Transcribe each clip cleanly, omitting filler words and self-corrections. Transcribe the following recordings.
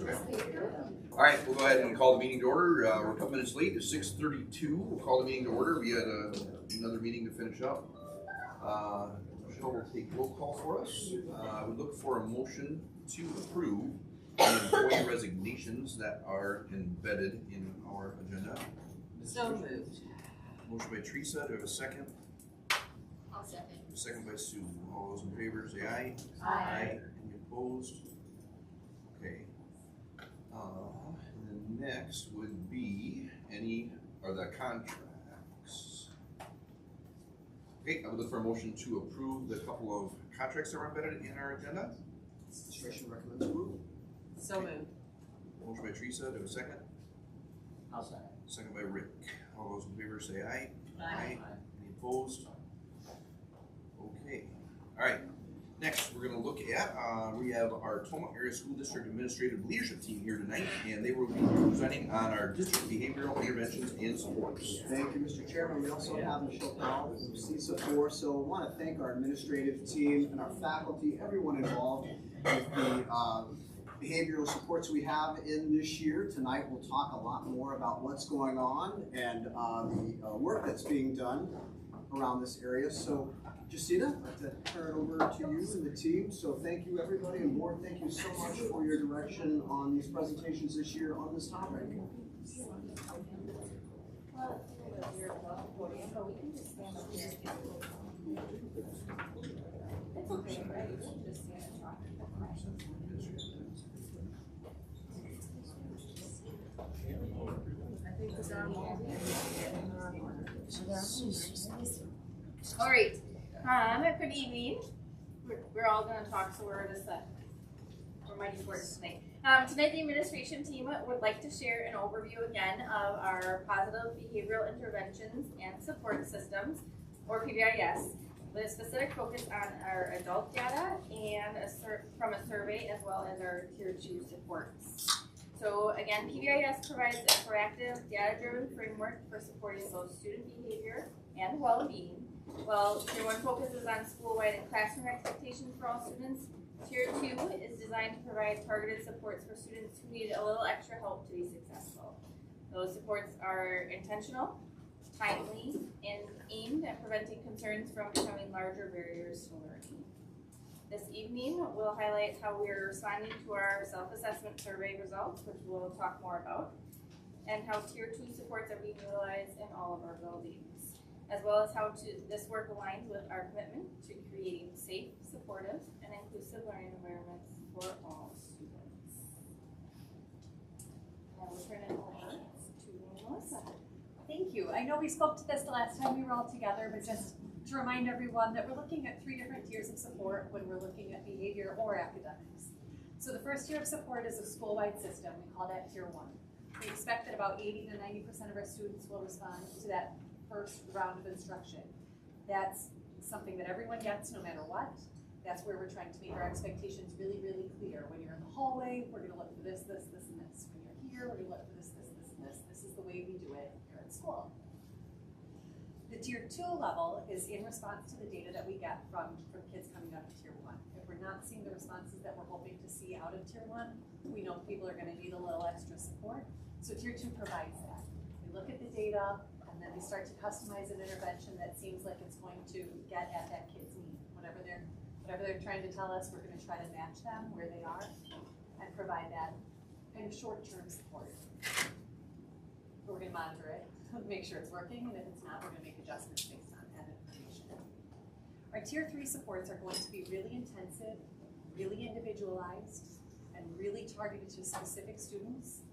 All right, we'll go ahead and call the meeting to order. We're a couple minutes late. It's 6:32. We'll call the meeting to order. We had another meeting to finish up. Michelle will take roll call for us. I would look for a motion to approve the employee resignations that are embedded in our agenda. So moved. Motion by Teresa. Do I have a second? I'll second. Second by Sue. All those in favor say aye. Aye. Any opposed? Okay. And then next would be the contracts. Okay, I would look for a motion to approve the couple of contracts that were embedded in our agenda. Administration recommends approval. So moved. Motion by Teresa. Do I have a second? I'll second. Second by Rick. All those in favor say aye. Aye. Any opposed? Okay. All right. Next, we're going to look at, we have our Tomah Area School District Administrative Leadership Team here tonight, and they will be presenting on our district behavioral interventions and supports. Thank you, Mr. Chairman. We also have Michelle Powell from CISA 4, so I want to thank our administrative team and our faculty, everyone involved with the behavioral supports we have in this year. Tonight we'll talk a lot more about what's going on and the work that's being done around this area. So Justina, I'd like to turn it over to you and the team. So thank you everybody, and board, thank you so much for your direction on these presentations this year on this topic. All right. Good evening. We're all going to talk, so we're mighty sports tonight. Tonight, the administration team would like to share an overview again of our positive behavioral interventions and support systems, or PBIS, with a specific focus on our adult data and from a survey, as well as our Tier 2 supports. So again, PBIS provides a proactive, data-driven framework for supporting both student behavior and well-being. While Tier 1 focuses on school-wide and classroom expectations for all students, Tier 2 is designed to provide targeted supports for students who need a little extra help to be successful. Those supports are intentional, timely, and aimed at preventing concerns from becoming larger barriers to learning. This evening, we'll highlight how we are responding to our self-assessment survey results, which we'll talk more about, and how Tier 2 supports are being utilized in all of our buildings, as well as how this work aligns with our commitment to creating safe, supportive, and inclusive learning environments for all students. Now we'll turn it over to Melissa. Thank you. I know we spoke to this the last time we were all together, but just to remind everyone that we're looking at 3 different tiers of support when we're looking at behavior or academics. So the first tier of support is a school-wide system. We call that Tier 1. We expect that about 80 to 90% of our students will respond to that first round of instruction. That's something that everyone gets no matter what. That's where we're trying to make our expectations really, really clear. When you're in the hallway, we're going to look for this, this, this, and this. When you're here, we're going to look for this, this, this, and this. This is the way we do it here at school. The Tier 2 level is in response to the data that we get from kids coming out of Tier 1. If we're not seeing the responses that we're hoping to see out of Tier 1, we know people are going to need a little extra support. So Tier 2 provides that. We look at the data, and then we start to customize an intervention that seems like it's going to get at that kid's need. Whatever they're trying to tell us, we're going to try to match them where they are and provide that kind of short-term support. We're going to monitor it, make sure it's working, and if it's not, we're going to make adjustments based on that information. Our Tier 3 supports are going to be really intensive, really individualized, and really targeted to specific students,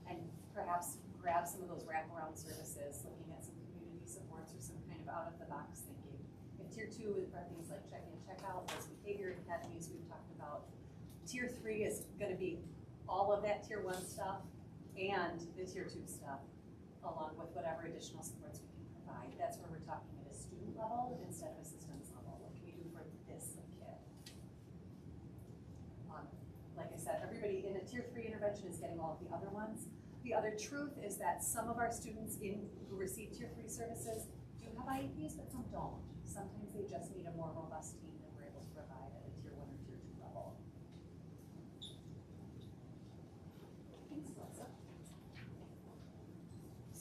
and perhaps grab some of those wraparound services, looking at some community supports or some kind of out-of-the-box thinking. And Tier 2 are things like check-in, check-out, those behavior academies we've talked about. Tier 3 is going to be all of that Tier 1 stuff and the Tier 2 stuff, along with whatever additional supports we can provide. That's where we're talking at a student level instead of a systems level. What can we do for this kid? Like I said, everybody in a Tier 3 intervention is getting all of the other ones. The other truth is that some of our students who receive Tier 3 services do have IEPs, but some don't. Sometimes they just need a more robust team than we're able to provide at a Tier 1 or Tier 2 level.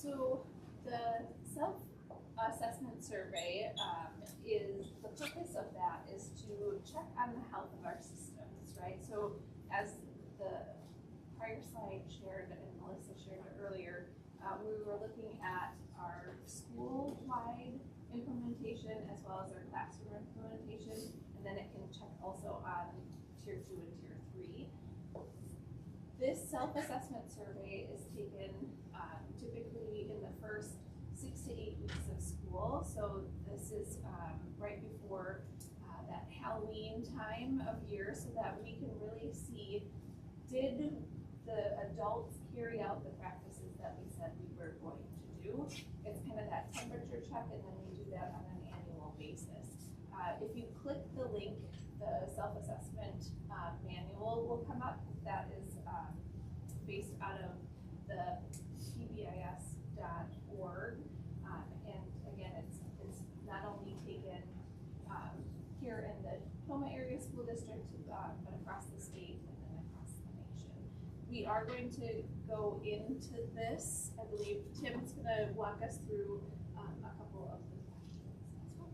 So the self-assessment survey is, the purpose of that is to check on the health of our systems, right? So as the prior slide shared and Melissa shared earlier, we were looking at our school-wide implementation as well as our classroom implementation, and then it can check also on tier 2 and tier 3. This self-assessment survey is taken typically in the first 6 to 8 weeks of school. So this is right before that Halloween time of year, so that we can really see, did the adults carry out the practices that we said we were going to do? It's kind of that temperature check, and then we do that on an annual basis. If you click the link, the self-assessment manual will come up. That is based out of the pbis.org. And again, it's not only taken here in the Tomah area school district, but across the state and then across the nation. We are going to go into this. I believe Tim's going to walk us through a couple of the questions as well.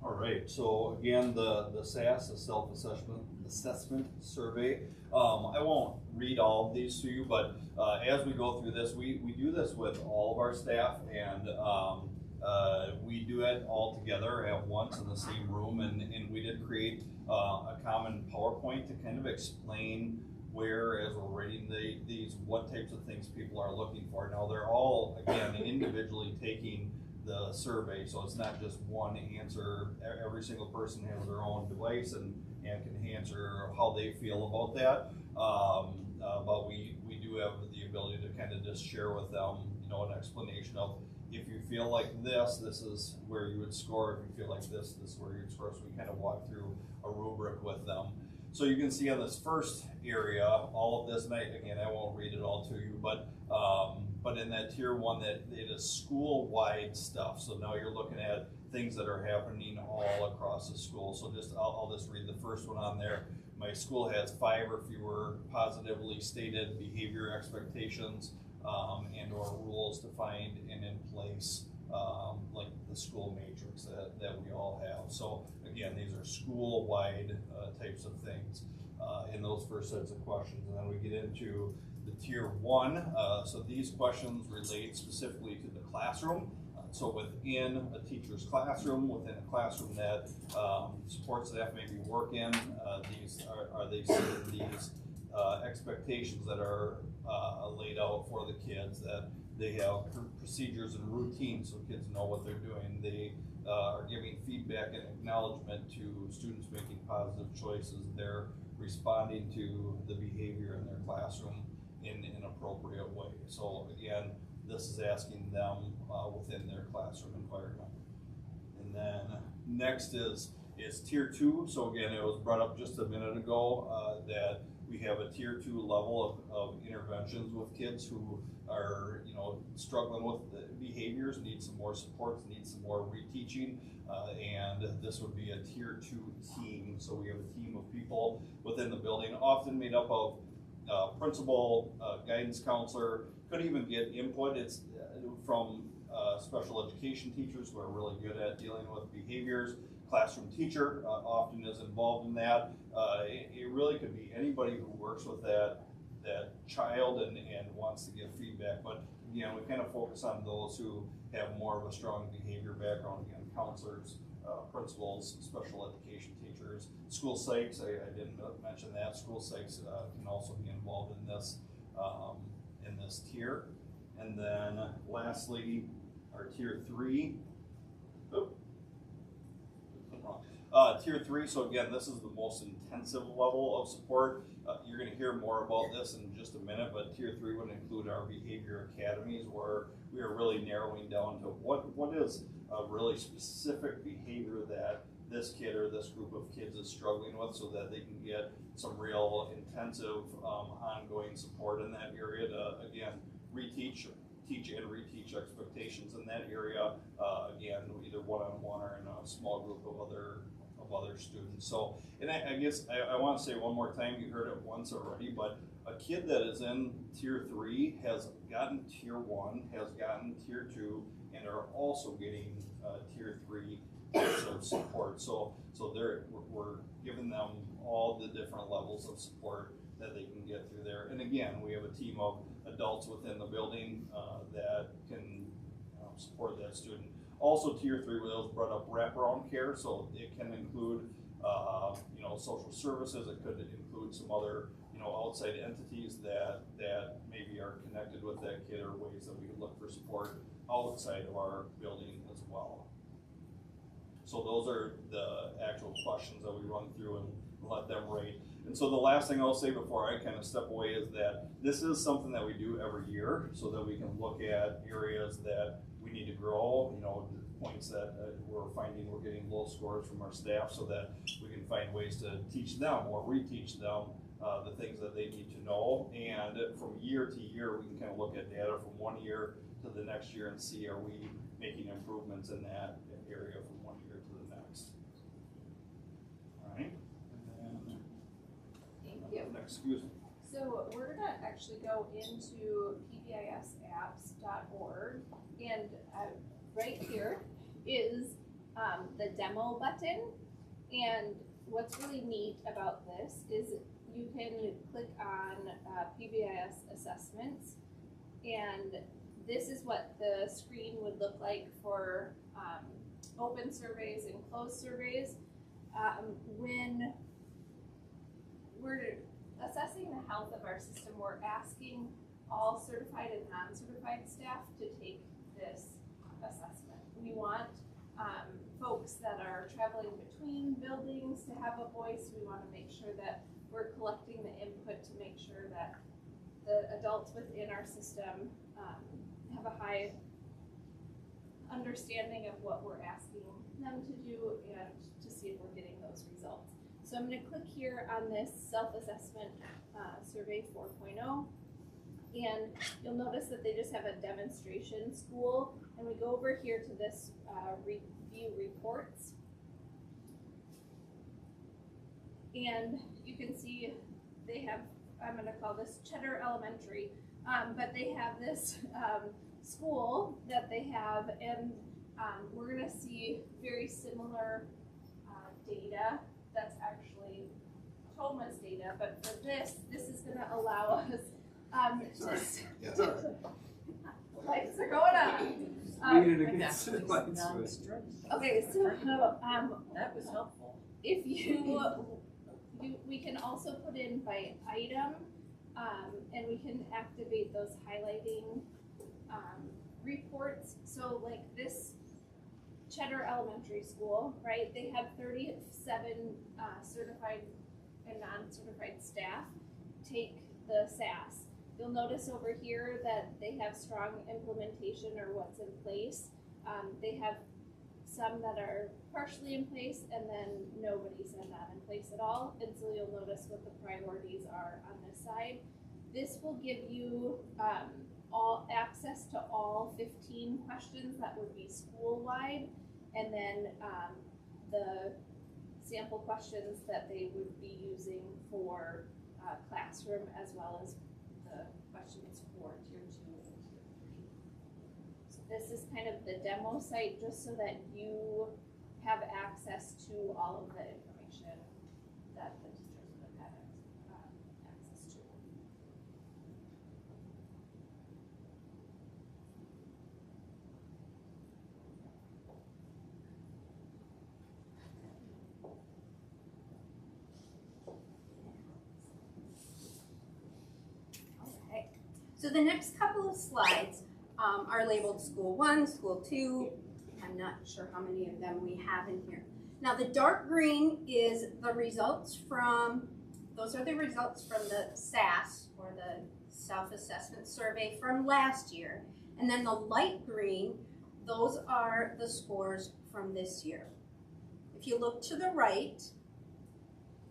All right, so again, the SAS, the self-assessment survey. I won't read all of these to you, but as we go through this, we do this with all of our staff, and we do it all together at once in the same room, and we did create a common PowerPoint to kind of explain where, as we're rating these, what types of things people are looking for. Now, they're all, again, individually taking the survey, so it's not just one answer. Every single person has their own device and can answer how they feel about that. But we do have the ability to kind of just share with them, an explanation of, if you feel like this is where you would score. If you feel like this is where you would score. So we kind of walk through a rubric with them. So you can see on this first area, all of this, and I won't read it all to you, but in that tier 1, that it is school-wide stuff. So now you're looking at things that are happening all across the school. So I'll just read the first one on there. My school has 5 or fewer positively stated behavior expectations and or rules defined and in place, like the school matrix that we all have. So again, these are school-wide types of things in those first sets of questions. And then we get into the tier 1. So these questions relate specifically to the classroom. So within a teacher's classroom, within a classroom that support staff maybe work in, are they seeing these expectations that are laid out for the kids, that they have procedures and routines so kids know what they're doing. They are giving feedback and acknowledgement to students making positive choices. They're responding to the behavior in their classroom in an appropriate way. So again, this is asking them within their classroom environment. And then next is tier 2. So again, it was brought up just a minute ago that we have a tier 2 level of interventions with kids who are struggling with the behaviors, need some more supports, need some more reteaching, and this would be a tier 2 team. So we have a team of people within the building, often made up of principal, guidance counselor, could even get input. It's from special education teachers who are really good at dealing with behaviors. Classroom teacher often is involved in that. It really could be anybody who works with that child and wants to give feedback. But again, we kind of focus on those who have more of a strong behavior background. Again, counselors, principals, special education teachers, school psychs. I didn't mention that. School psychs can also be involved in this tier. And then lastly, our tier 3. Tier 3, so again, this is the most intensive level of support. You're going to hear more about this in just a minute, but tier 3 would include our behavior academies, where we are really narrowing down to what is a really specific behavior that this kid or this group of kids is struggling with, so that they can get some real intensive ongoing support in that area to, again, teach and reteach expectations in that area, again, either one-on-one or in a small group of other students. So, and I guess I want to say one more time, you heard it once already, but a kid that is in tier 3 has gotten tier 1, has gotten tier 2, and are also getting tier 3 of support. So we're giving them all the different levels of support that they can get through there. And again, we have a team of adults within the building that can support that student. Also, tier 3 was brought up wraparound care, so it can include social services. It could include some other outside entities that maybe are connected with that kid, or ways that we can look for support outside of our building as well. So those are the actual questions that we run through and let them rate. And so the last thing I'll say before I kind of step away is that this is something that we do every year, so that we can look at areas that we need to grow, points that we're finding we're getting low scores from our staff, so that we can find ways to teach them or reteach them the things that they need to know. And from year to year, we can kind of look at data from one year to the next year and see, are we making improvements in that area from one year to the next. All right. Thank you. Excuse me. So we're gonna actually go into pbisapps.org, and right here is the demo button. And what's really neat about this is you can click on PBIS assessments, and this is what the screen would look like for open surveys and closed surveys. When we're assessing the health of our system, we're asking all certified and non-certified staff to take this assessment. We want folks that are traveling between buildings to have a voice. We want to make sure that we're collecting the input to make sure that the adults within our system have a high understanding of what we're asking them to do, and to see if we're getting those results. So I'm going to click here on this self-assessment survey 4.0, and you'll notice that they just have a demonstration school, and we go over here to this review reports, and you can see they have, I'm going to call this Cheddar Elementary, but they have this school that they have, and we're going to see very similar data. That's actually Tomah's data, but for this is going to allow us lights are going on. Okay, so That was helpful. if we can also put in by item, and we can activate those highlighting reports. So like this Cheddar Elementary School, right? They have 37 certified and non-certified staff take the SAS. You'll notice over here that they have strong implementation, or what's in place. They have some that are partially in place, and then nobody's not in place at all. And so you'll notice what the priorities are on this side. This will give you all access to all 15 questions that would be school-wide, and then the sample questions that they would be using for classroom, as well as the questions for tier 2 and tier 3. So this is kind of the demo site, just so that you have access to all of the information that the teachers would have had access to. Okay, so the next couple of slides are labeled School 1, School 2. I'm not sure how many of them we have in here. Now the dark green is the results from, those are the results from the SAS, or the self-assessment survey from last year. And then the light green, those are the scores from this year. If you look to the right,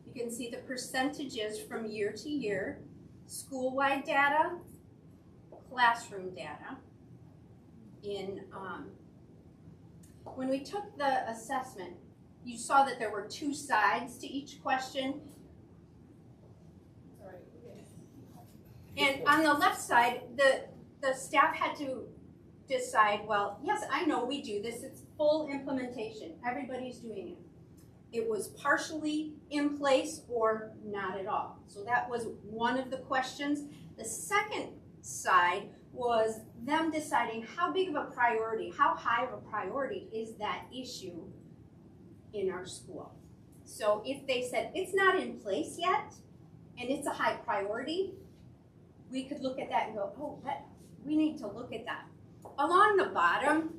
you can see the percentages from year to year, school-wide data, classroom data. When we took the assessment, you saw that there were two sides to each question. Sorry. And on the left side, the staff had to decide, well, yes, I know we do this, it's full implementation, everybody's doing it. It was partially in place or not at all. So that was one of the questions. The second side was them deciding how big of a priority, how high of a priority is that issue in our school. So if they said it's not in place yet and it's a high priority, we could look at that and go, oh, we need to look at that. Along the bottom,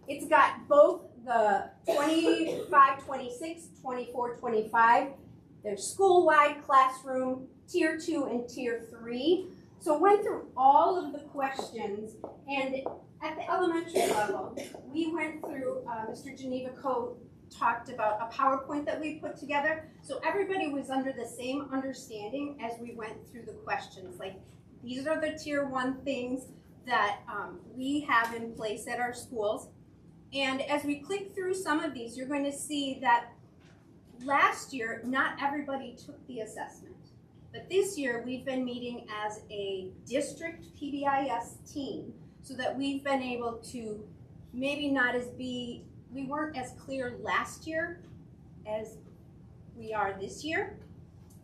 it's got both the 25, 26, 24, 25. There's school-wide, classroom, tier 2 and tier 3. So went through all of the questions, and at the elementary level, we went through, Mr. Geneva Coe talked about a PowerPoint that we put together. So everybody was under the same understanding as we went through the questions. Like, these are the tier 1 things that we have in place at our schools. And as we click through some of these, you're going to see that last year, not everybody took the assessment. But this year, we've been meeting as a district PBIS team so that we've been able to maybe not as we weren't as clear last year as we are this year.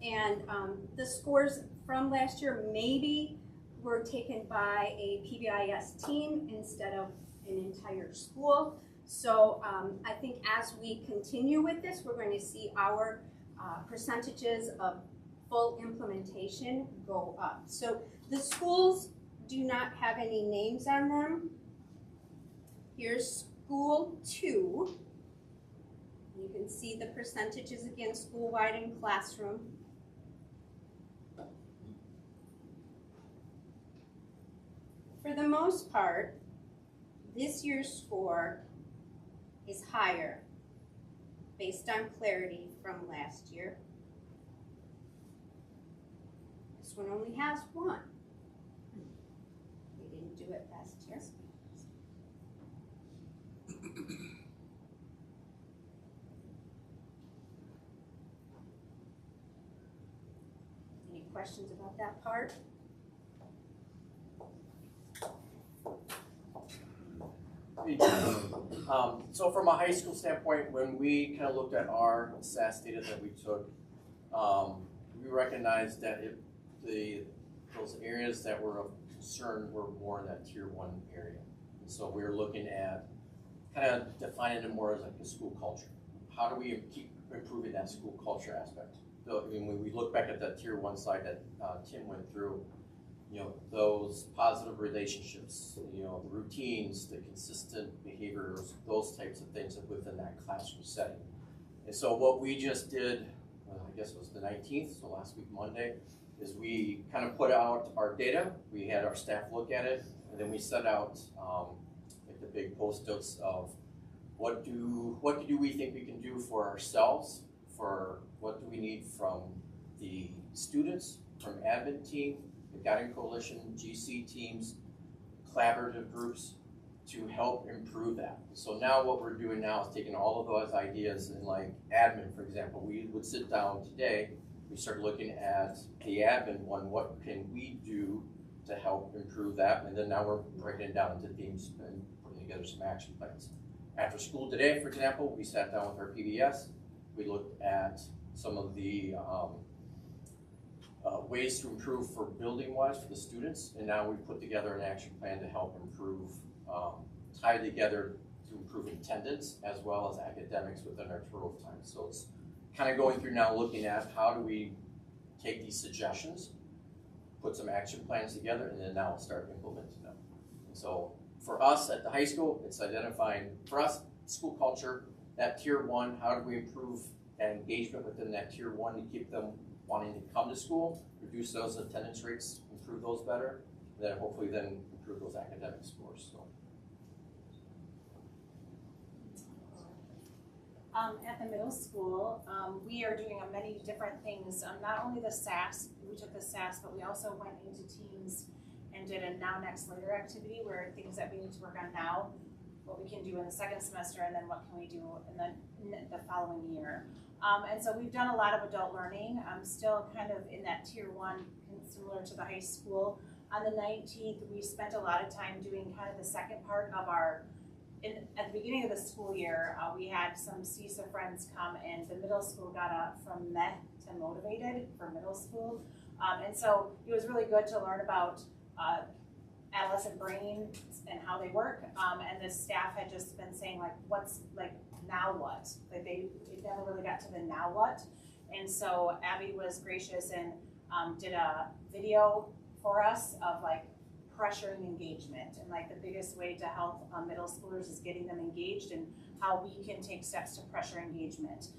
And the scores from last year maybe were taken by a PBIS team instead of an entire school. So I think as we continue with this, we're going to see our percentages of full implementation go up. So the schools do not have any names on them. Here's school 2. You can see the percentages again, school-wide and classroom. For the most part, this year's score is higher based on clarity from last year. This one only has 1. We didn't do it last year. Any questions about that part? So from a high school standpoint, when we kind of looked at our SAS data that we took, we recognized that those areas that were of concern were more in that tier 1 area. And so we were looking at kind of defining it more as like a school culture. How do we keep improving that school culture aspect? So, I mean, when we look back at that tier 1 slide that Tim went through, you know, those positive relationships, you know, the routines, the consistent behaviors, those types of things within that classroom setting. And so what we just did, I guess it was the 19th, so last week Monday, is we kind of put out our data. We had our staff look at it, and then we set out like the big post-its of what do we think we can do for ourselves, for what do we need from the students, from admin team, the Guiding Coalition, GC teams, collaborative groups to help improve that. So now what we're doing now is taking all of those ideas and like admin, for example, we would sit down today, we start looking at the admin one, what can we do to help improve that? And then now we're breaking it down into themes and putting together some action plans. After school today, for example, we sat down with our PBS, we looked at some of the ways to improve for building-wise for the students, and now we've put together an action plan to help improve, tie together to improve attendance as well as academics within our tour of time. So it's kind of going through now looking at how do we take these suggestions, put some action plans together, and then now we'll start implementing them. And so for us at the high school, it's identifying, for us, school culture, that tier 1, how do we improve that engagement within that tier 1 to keep them wanting to come to school, reduce those attendance rates, improve those better, and then hopefully then improve those academic scores. So. At the middle school, we are doing many different things. Not only the SAS, we took the SAS, but we also went into teams and did a now, next, later activity where things that we need to work on now what we can do in the second semester, and then what can we do in the following year. And so we've done a lot of adult learning. I'm still kind of in that tier 1, similar to the high school. On the 19th, we spent a lot of time doing kind of the second part of our, at the beginning of the school year, we had some CISA friends come, and the middle school got up from MET to motivated for middle school. And so it was really good to learn about adolescent brain and how they work. And the staff had just been saying, like, what's, like, now what? Like, it never really got to the now what. And so Abby was gracious and did a video for us of, like, pressuring engagement, and, like, the biggest way to help middle schoolers is getting them engaged, and how we can take steps to pressure engagement.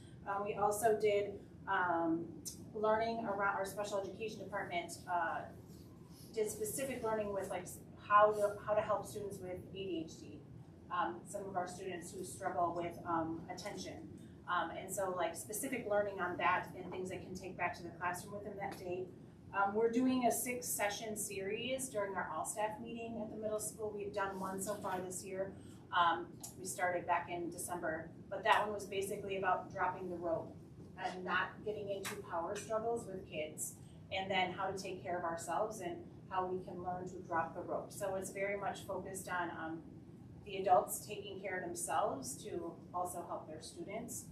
We also did learning around our special education department, did specific learning with, like, how to help students with ADHD. Some of our students who struggle with attention. And so, like, specific learning on that and things they can take back to the classroom with them that day. We're doing a 6-session series during our all-staff meeting at the middle school. We've done one so far this year. We started back in December, but that one was basically about dropping the rope and not getting into power struggles with kids, and then how to take care of ourselves and how we can learn to drop the rope. So it's very much focused on the adults taking care of themselves to also help their students.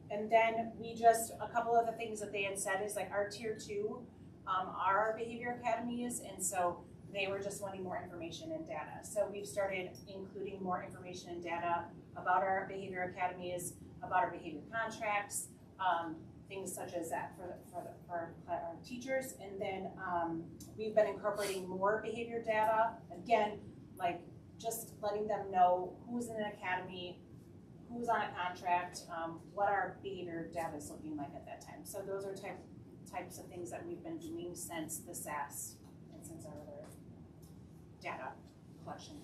And then a couple of the things that they had said is, like, our tier 2 are our behavior academies, and so they were just wanting more information and data. So we've started including more information and data about our behavior academies, about our behavior contracts, things such as that for our teachers. And then we've been incorporating more behavior data, again, like, just letting them know who's in an academy, who's on a contract, what our behavior data is looking like at that time. So those are types of things that we've been doing since the SAS and since our other data collection.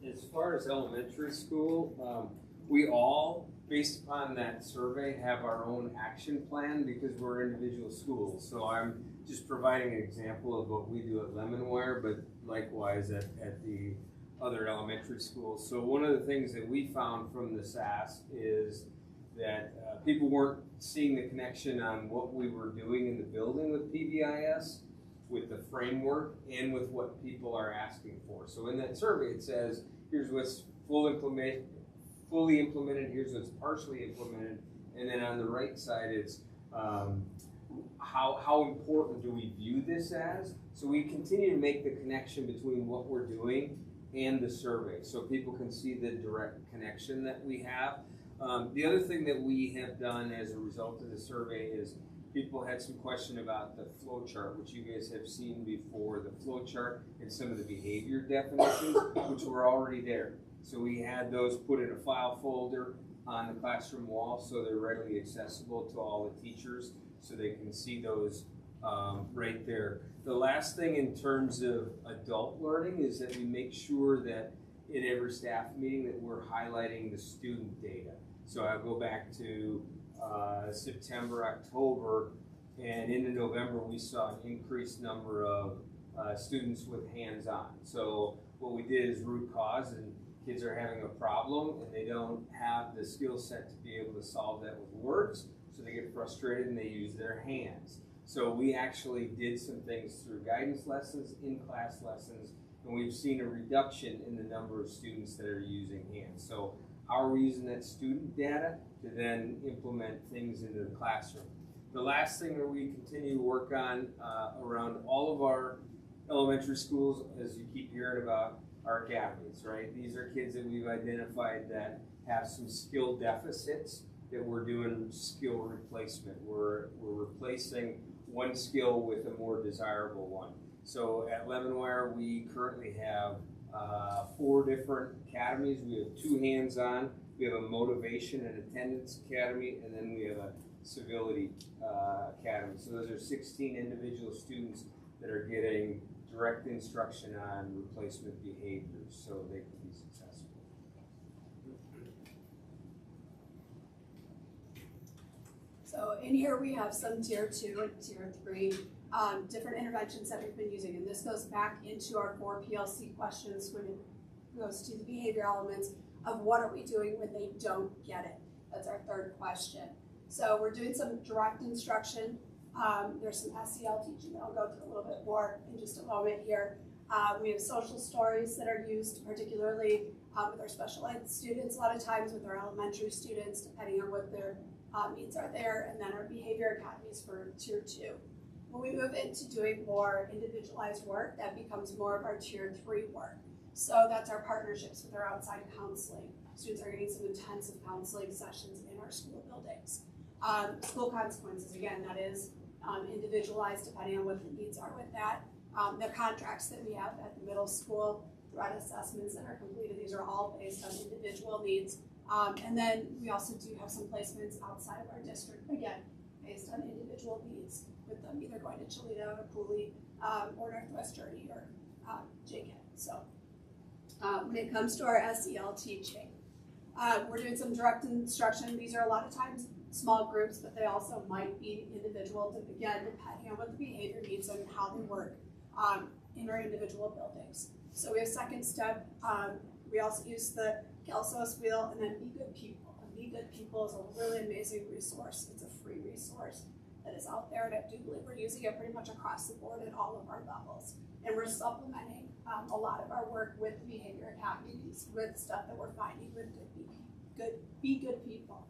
As far as elementary school, we all, based upon that survey, have our own action plan because we're individual schools. So I'm just providing an example of what we do at Lemonwire, but likewise at the other elementary schools. So one of the things that we found from the SAS is that people weren't seeing the connection on what we were doing in the building with PBIS, with the framework, and with what people are asking for. So in that survey it says, here's what's fully implemented, here's what's partially implemented, and then on the right side it's how important do we view this as? So we continue to make the connection between what we're doing and the survey, so people can see the direct connection that we have. The other thing that we have done as a result of the survey is people had some question about the flow chart, which you guys have seen before, the flow chart and some of the behavior definitions, which were already there. So we had those put in a file folder on the classroom wall so they're readily accessible to all the teachers so they can see those right there. The last thing in terms of adult learning is that we make sure that in every staff meeting that we're highlighting the student data. So I'll go back to September, October, and into November we saw an increased number of students with hands-on. So what we did is root cause, and kids are having a problem and they don't have the skill set to be able to solve that with words, so they get frustrated and they use their hands. So we actually did some things through guidance lessons, in-class lessons, and we've seen a reduction in the number of students that are using hands. So how are we using that student data to then implement things into the classroom? The last thing that we continue to work on around all of our elementary schools, as you keep hearing about, our academies, right? These are kids that we've identified that have some skill deficits that we're doing skill replacement. We're replacing one skill with a more desirable one. So at Lemonwire, we currently have 4 different academies. We have 2 hands-on, we have a motivation and attendance academy, and then we have a civility academy. So those are 16 individual students that are getting direct instruction on replacement behaviors so they can be successful. So in here we have some tier 2 and tier 3 different interventions that we've been using. And this goes back into our 4 PLC questions when it goes to the behavior elements of what are we doing when they don't get it. That's our 3rd question. So we're doing some direct instruction. There's some SEL teaching that I'll go through a little bit more in just a moment here. We have social stories that are used particularly with our special ed students, a lot of times with our elementary students, depending on what their needs are there, and then our behavior academies for tier 2. When we move into doing more individualized work, that becomes more of our tier 3 work. So that's our partnerships with our outside counseling. Students are getting some intensive counseling sessions in our school buildings. School consequences, again, that is individualized depending on what the needs are with that. The contracts that we have at the middle school, threat assessments that are completed, these are all based on individual needs. And then we also do have some placements outside of our district, again, based on individual needs, with them either going to Toledo or Cooley or Northwest Journey or JCAT. So when it comes to our SEL teaching, we're doing some direct instruction. These are a lot of times small groups, but they also might be individual, again, depending on what the behavior needs and how they work in our individual buildings. So we have 2nd step. We also use the Kelsos wheel, and then Be Good People. And Be Good People is a really amazing resource. It's a free resource that is out there, and I do believe we're using it pretty much across the board at all of our levels. And we're supplementing a lot of our work with behavior academies, with stuff that we're finding with Be Good People.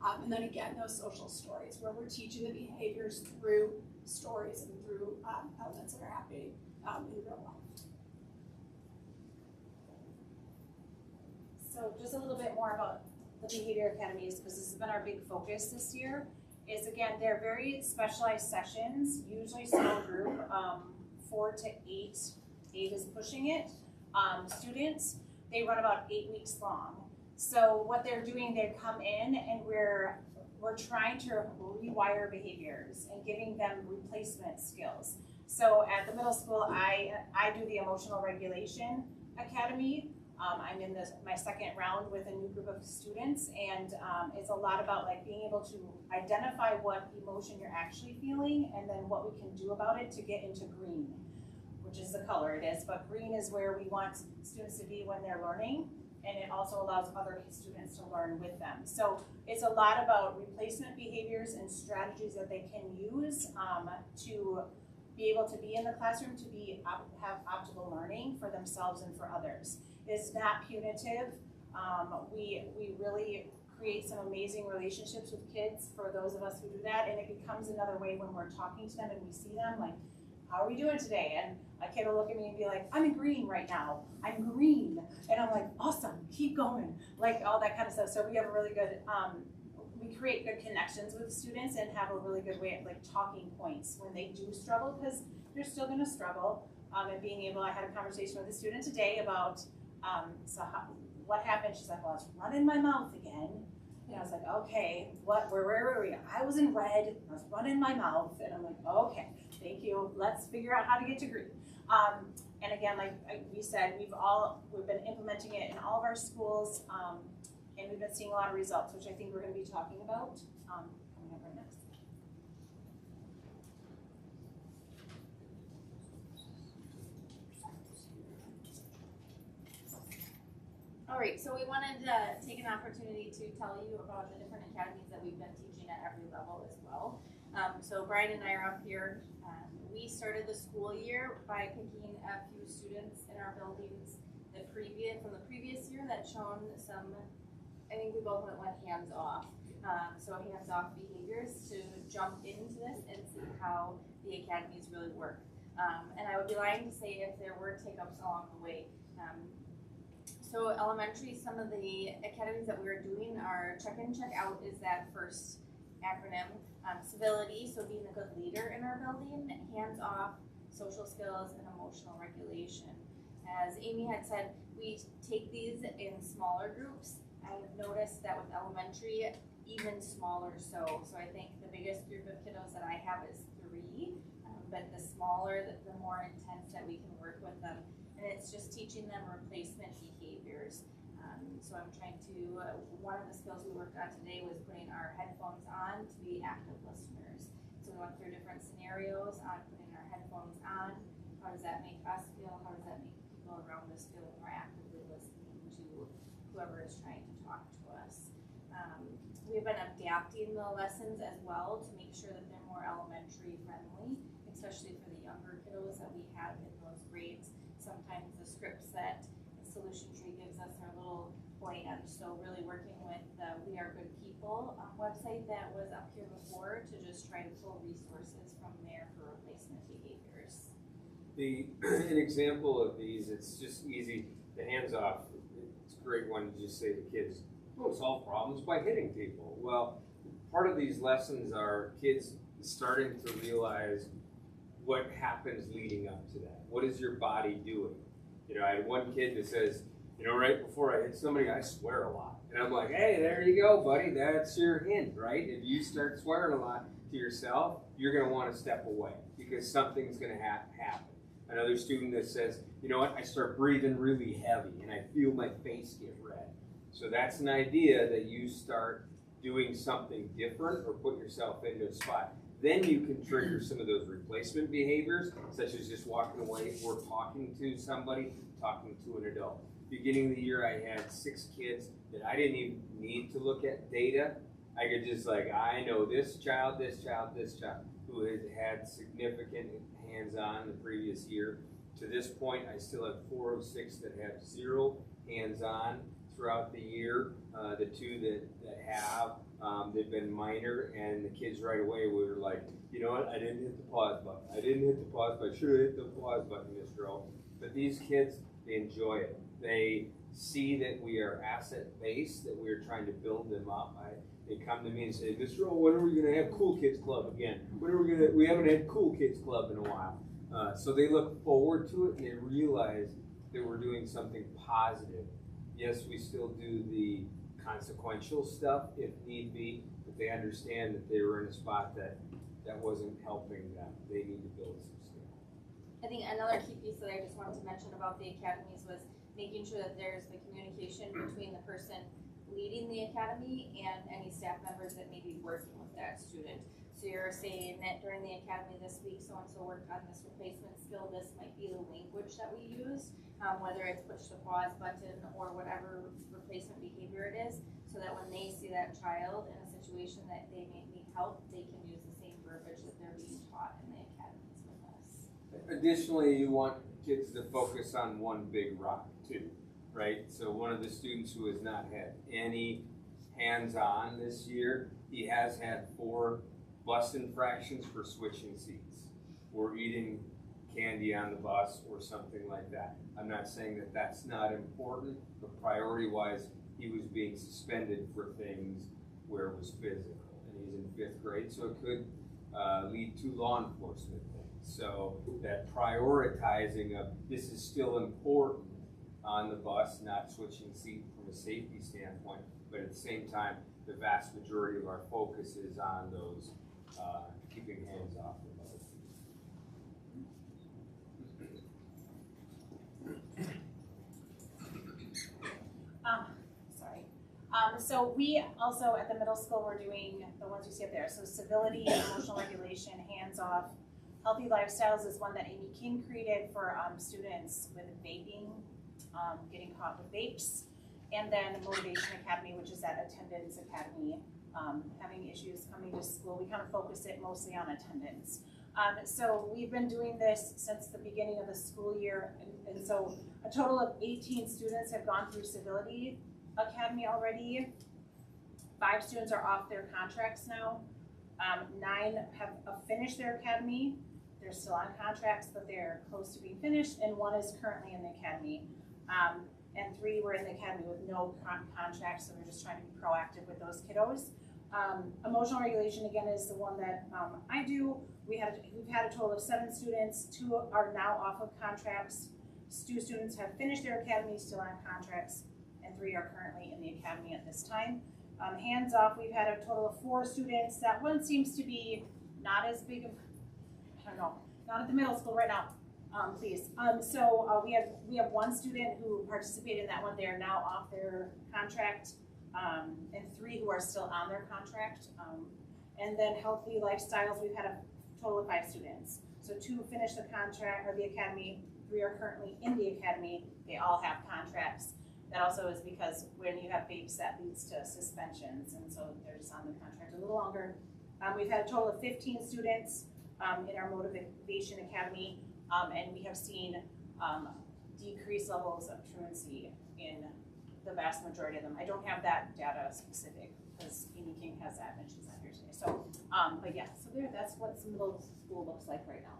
And then again, those social stories where we're teaching the behaviors through stories and through elements that are happening in real life. So just a little bit more about the behavior academies, because this has been our big focus this year, is again, they're very specialized sessions, usually small group, 4 to 8 is pushing it, students. They run about 8 weeks long. So what they're doing, they come in and we're trying to rewire behaviors and giving them replacement skills. So at the middle school, I do the emotional regulation academy. I'm in my 2nd round with a new group of students, and it's a lot about like being able to identify what emotion you're actually feeling and then what we can do about it to get into green, which is the color it is, but green is where we want students to be when they're learning, and it also allows other students to learn with them. So it's a lot about replacement behaviors and strategies that they can use to be able to be in the classroom, to have optimal learning for themselves and for others. It's not punitive. We really create some amazing relationships with kids for those of us who do that, and it becomes another way when we're talking to them and we see them, like, how are we doing today? And a kid will look at me and be like, I'm in green right now. I'm green. And I'm like, awesome, keep going. Like all that kind of stuff. So we have a really good, we create good connections with students and have a really good way of like talking points when they do struggle, because they're still gonna struggle. And being able, I had a conversation with a student today about, what happened? She's like, well, it's running my mouth again. And I was like, okay, where were we? I was in red, I was running my mouth, and I'm like, okay, thank you. Let's figure out how to get to green. And again, like we said, we've been implementing it in all of our schools, and we've been seeing a lot of results, which I think we're going to be talking about coming up right next. All right, so we wanted to take an opportunity to tell you about the different academies that we've been teaching at every level as well. So Brian and I are up here. We started the school year by picking a few students in our buildings from the previous year that shown some, I think we both went hands off. So hands off behaviors to jump into this and see how the academies really work. And I would be lying to say if there were take-ups along the way. So elementary, some of the academies that we are doing are check-in, check-out is that first acronym. Civility, so being a good leader in our building, hands-off, social skills, and emotional regulation. As Amy had said, we take these in smaller groups. I've noticed that with elementary, even smaller so. So I think the biggest group of kiddos that I have is 3, but the smaller, the more intense that we can work with them. And it's just teaching them replacement behaviors. So I'm trying to, one of the skills we worked on today was putting our headphones on to be active listeners. So we went through different scenarios on putting phones on. How does that make us feel? How does that make people around us feel when we're actively listening to whoever is trying to talk to us? We've been adapting the lessons as well to make sure that they're more elementary friendly, especially for the younger kiddos that we have in those grades. Sometimes the scripts that the Solution Tree gives us are a little bland, so really working with the We Are Good People website that was up here before to just try to pull resources from there for replacement behaviors. An example of these, it's just easy, the hands off. It's a great one to just say to kids, don't solve problems by hitting people. Well, part of these lessons are kids starting to realize what happens leading up to that. What is your body doing? You know, I had one kid that says, you know, right before I hit somebody, I swear a lot. And I'm like, hey, there you go, buddy. That's your hint, right? If you start swearing a lot to yourself, you're going to want to step away because something's going to happen. Another student that says, you know what, I start breathing really heavy and I feel my face get red. So that's an idea that you start doing something different or put yourself into a spot. Then you can trigger some of those replacement behaviors, such as just walking away or talking to somebody, talking to an adult. Beginning of the year, I had 6 kids that I didn't even need to look at data. I could just I know this child, who had had significant hands-on the previous year. To this point, I still have 4 of 6 that have 0 hands-on throughout the year. The 2 that have, they've been minor, and the kids right away were like, you know what, I didn't hit the pause button. I didn't hit the pause button. I should have hit the pause button, Miss Rowe. But these kids, they enjoy it. They see that we are asset-based, that we're trying to build them up. They come to me and say, Mr. Rowe, when are we going to have Cool Kids Club again? When are we haven't had Cool Kids Club in a while. So they look forward to it, and they realize that we're doing something positive. Yes, we still do the consequential stuff if need be, but they understand that they were in a spot that wasn't helping them. They need to build some skill. I think another key piece that I just wanted to mention about the academies was making sure that there's the communication between the person leading the academy and any staff members that may be working with that student. So you're saying that during the academy this week, so-and-so worked on this replacement skill, this might be the language that we use, whether it's push the pause button or whatever replacement behavior it is, so that when they see that child in a situation that they may need help, they can use the same verbiage that they're being taught in the academies with us. Additionally, you want kids to focus on one big rock too, right? So one of the students who has not had any hands-on this year, he has had 4 bus infractions for switching seats or eating candy on the bus or something like that. I'm not saying that that's not important, but priority-wise, he was being suspended for things where it was physical, and he's in 5th grade, so it could lead to law enforcement things. So that prioritizing of this is still important on the bus, not switching seat from a safety standpoint, but at the same time, the vast majority of our focus is on those keeping hands off the bus. So we also at the middle school, we're doing the ones you see up there. So civility, emotional regulation, hands off. Healthy lifestyles is one that Amy King created for students with vaping, getting caught with vapes. And then Motivation Academy, which is that attendance academy, having issues coming to school. We kind of focus it mostly on attendance. So we've been doing this since the beginning of the school year. And so a total of 18 students have gone through Civility Academy already. 5 students are off their contracts now. 9 have finished their academy. They're still on contracts, but they're close to being finished. And 1 is currently in the academy. And 3 were in the academy with no contracts, so we're just trying to be proactive with those kiddos. Emotional regulation, again, is the one that I do. We've had a total of 7 students. 2 are now off of contracts. 2 students have finished their academy, still on contracts, and 3 are currently in the academy at this time. Hands off, we've had a total of 4 students. That one seems to be not as big of, I don't know, not at the middle school right now. Please. So we have 1 student who participated in that one. They are now off their contract, and 3 who are still on their contract. And then healthy lifestyles, we've had a total of 5 students. So 2 finished the contract or the academy, 3 are currently in the academy. They all have contracts. That also is because when you have babes, that leads to suspensions, and so they're just on the contract a little longer. We've had a total of 15 students in our Motivation Academy, and we have seen decreased levels of truancy in the vast majority of them. I don't have that data specific because Amy King has that and she's not here today. So, but yeah, so that's what some middle school looks like right now.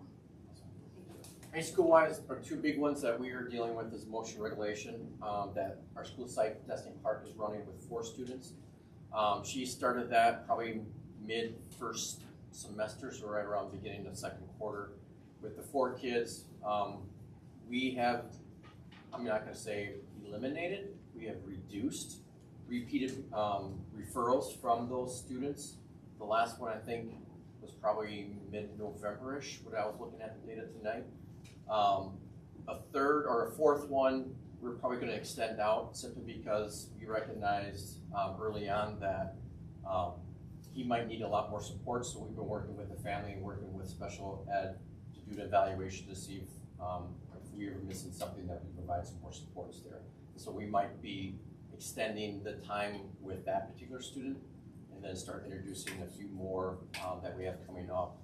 High school wise, our 2 big ones that we are dealing with is motion regulation, that our school site testing park is running with 4 students. She started that probably mid first semester, so right around the beginning of second quarter. With the 4 kids, we have, I'm not gonna say eliminated, we have reduced repeated referrals from those students. The last one I think was probably mid-November-ish when I was looking at the data tonight. A third or a fourth one we're probably going to extend out simply because we recognized early on that he might need a lot more support, so we've been working with the family and working with special ed to do an evaluation to see if we were missing something that we provide some more supports there. So we might be extending the time with that particular student and then start introducing a few more that we have coming up.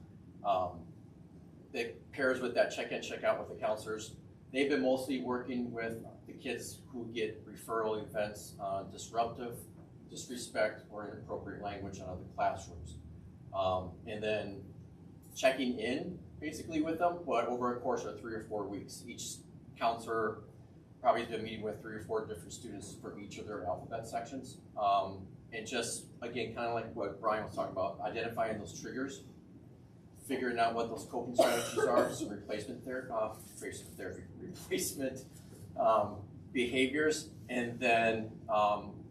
That pairs with that check-in, check-out with the counselors. They've been mostly working with the kids who get referral events on disruptive, disrespect, or inappropriate language in other classrooms. And then checking in basically with them, but over a course of 3 or 4 weeks. Each counselor probably has been meeting with 3 or 4 different students from each of their alphabet sections. And just, again, kind of like what Brian was talking about, identifying those triggers, figuring out what those coping strategies are, some replacement behaviors, and then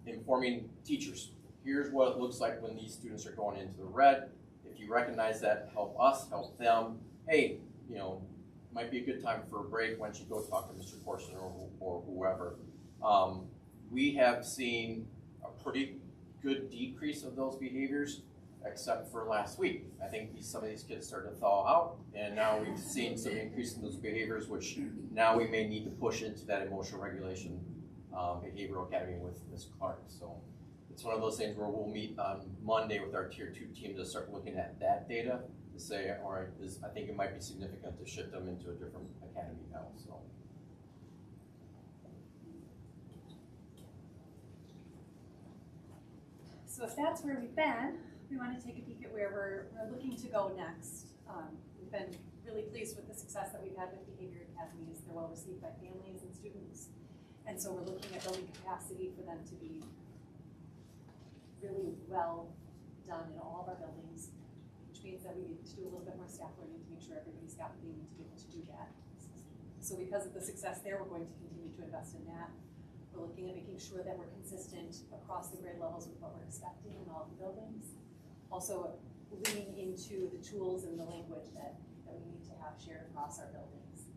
informing teachers. Here's what it looks like when these students are going into the red. If you recognize that, help us, help them. Hey, you know, might be a good time for a break. Why don't you go talk to Mr. Corson or whoever. We have seen a pretty good decrease of those behaviors, except for last week. I think some of these kids started to thaw out, and now we've seen some increase in those behaviors, which now we may need to push into that emotional regulation behavioral academy with Ms. Clark. So it's one of those things where we'll meet on Monday with our Tier 2 team to start looking at that data to say, all right, I think it might be significant to shift them into a different academy now. So if that's where we've been, we want to take a peek at where we're looking to go next. We've been really pleased with the success that we've had with behavior academies. They're well received by families and students. And so we're looking at building capacity for them to be really well done in all of our buildings, which means that we need to do a little bit more staff learning to make sure everybody's got what they need to be able to do that. So because of the success there, we're going to continue to invest in that. We're looking at making sure that we're consistent across the grade levels with what we're expecting in all of the buildings. Also leaning into the tools and the language that we need to have shared across our buildings.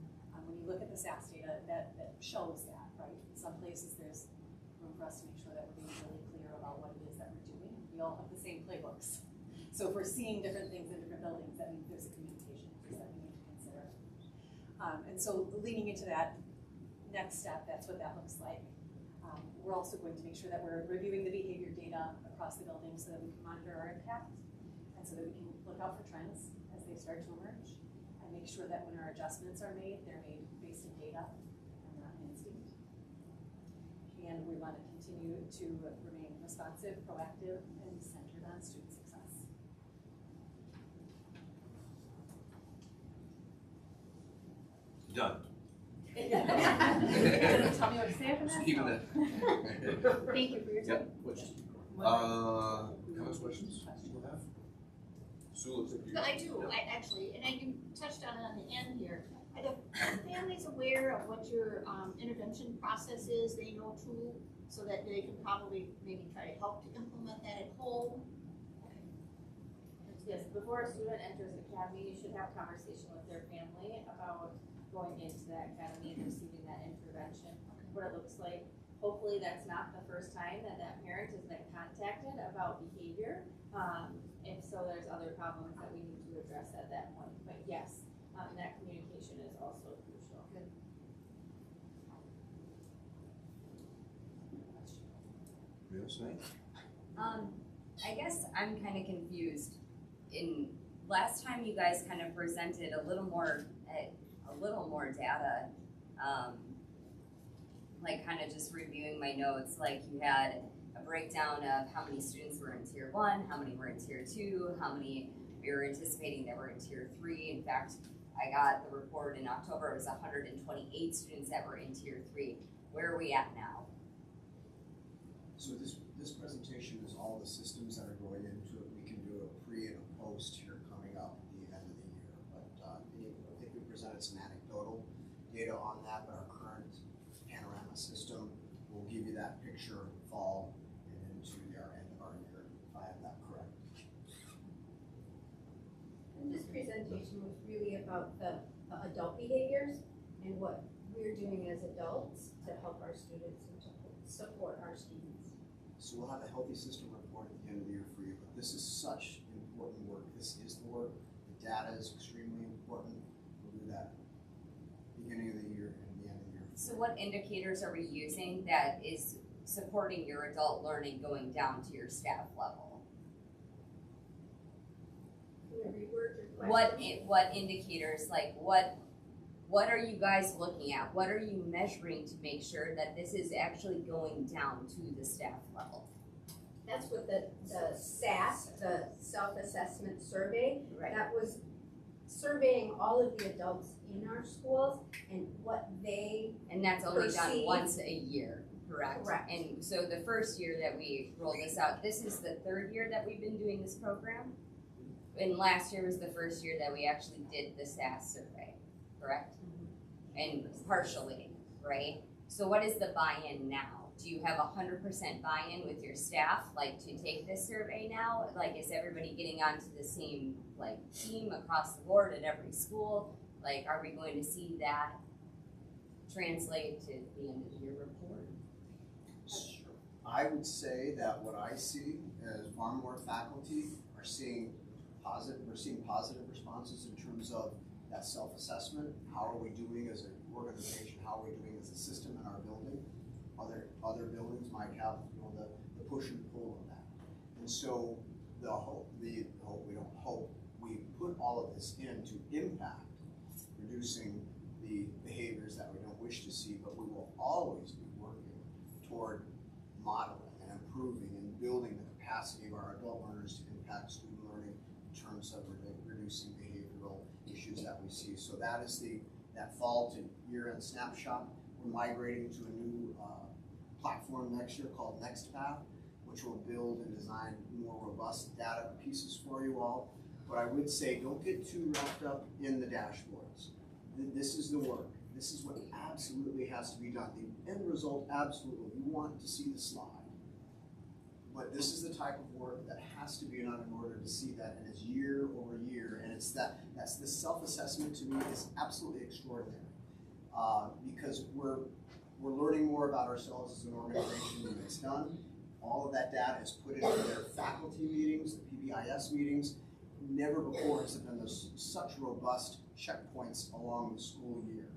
When you look at the SAS data, that shows that, right? In some places there's room for us to make sure that we're being really clear about what it is that we're doing. We all have the same playbooks. So if we're seeing different things in different buildings, that means there's a communication piece that we need to consider. And so leaning into that next step, that's what that looks like. We're also going to make sure that we're reviewing the behavior data across the building so that we can monitor our impact and so that we can look out for trends as they start to emerge and make sure that when our adjustments are made, they're made based in data and not instinct. And we want to continue to remain responsive, proactive, and centered on student success. Done. Tell me what to say after that. Keeping that. Thank you for your time. Comments, questions? People have? Sue, looks like you. I do, and you touched on it on the end here. Are the families aware of what your intervention process is? They know too, so that they can probably maybe try to help to implement that at home? Yes, before a student enters the academy, you should have a conversation with their family about going into that academy and receiving that intervention, what it looks like. Hopefully that's not the first time that that parent has been contacted about behavior. If so, there's other problems that we need to address at that point. But yes, Yes, right? I guess I'm kind of confused. In last time, you guys kind of presented a little more data. Like kind of just reviewing my notes, like you had a breakdown of how many students were in tier 1, how many were in tier 2, how many we were anticipating that were in tier 3. In fact, I got the report in October, it was 128 students that were in tier 3. Where are we at now? So this presentation is all the systems that are going into it. We can do a pre and a post here coming up at the end of the year. But I think we presented some anecdotal data on that, but our current panorama system will give you that picture fall and into our end of our year, if I have that correct. And this presentation was really about the adult behaviors and what we're doing as adults to help our students and to support our students. So we'll have a healthy system report at the end of the year for you, but this is such important work. This is the work. The data is extremely important. We'll do that beginning of the year and the end of the year. So what indicators are we using that is supporting your adult learning going down to your staff level? What indicators, like what are you guys looking at? What are you measuring to make sure that this is actually going down to the staff level? That's what the SAS, the self-assessment survey, Right. that was surveying all of the adults in our schools and what they And that's only done perceive. once a year, correct? Correct. And so the first year that we rolled this out, this is the 3rd year that we've been doing this program? And last year was the first year that we actually did the SAS survey, correct? And partially, right? So what is the buy-in now? Do you have 100% buy-in with your staff, like to take this survey now? Like, is everybody getting onto the same like team across the board at every school? Like, are we going to see that translate to the end of the year report? I would say that what I see is far more faculty are seeing we're seeing positive responses in terms of that self-assessment. How are we doing as an organization? How are we doing as a system in our building? Other buildings might have the push and pull of that. And so we put all of this in to impact reducing the behaviors that we don't wish to see, but we will always be working toward modeling and improving and building the capacity of our adult learners to impact student learning in terms of reducing behavioral issues that we see. So that is that fall to year-end snapshot. We're migrating to a new platform next year called NextPath, which will build and design more robust data pieces for you all. But I would say don't get too wrapped up in the dashboards. This is the work. This is what absolutely has to be done. The end result, absolutely, you want to see the slide. But this is the type of work that has to be done in order to see that, and it's year over year, and that's the self-assessment to me is absolutely extraordinary because we're learning more about ourselves as an organization than it's done. All of that data is put into their faculty meetings, the PBIS meetings. Never before has there been such robust checkpoints along the school year.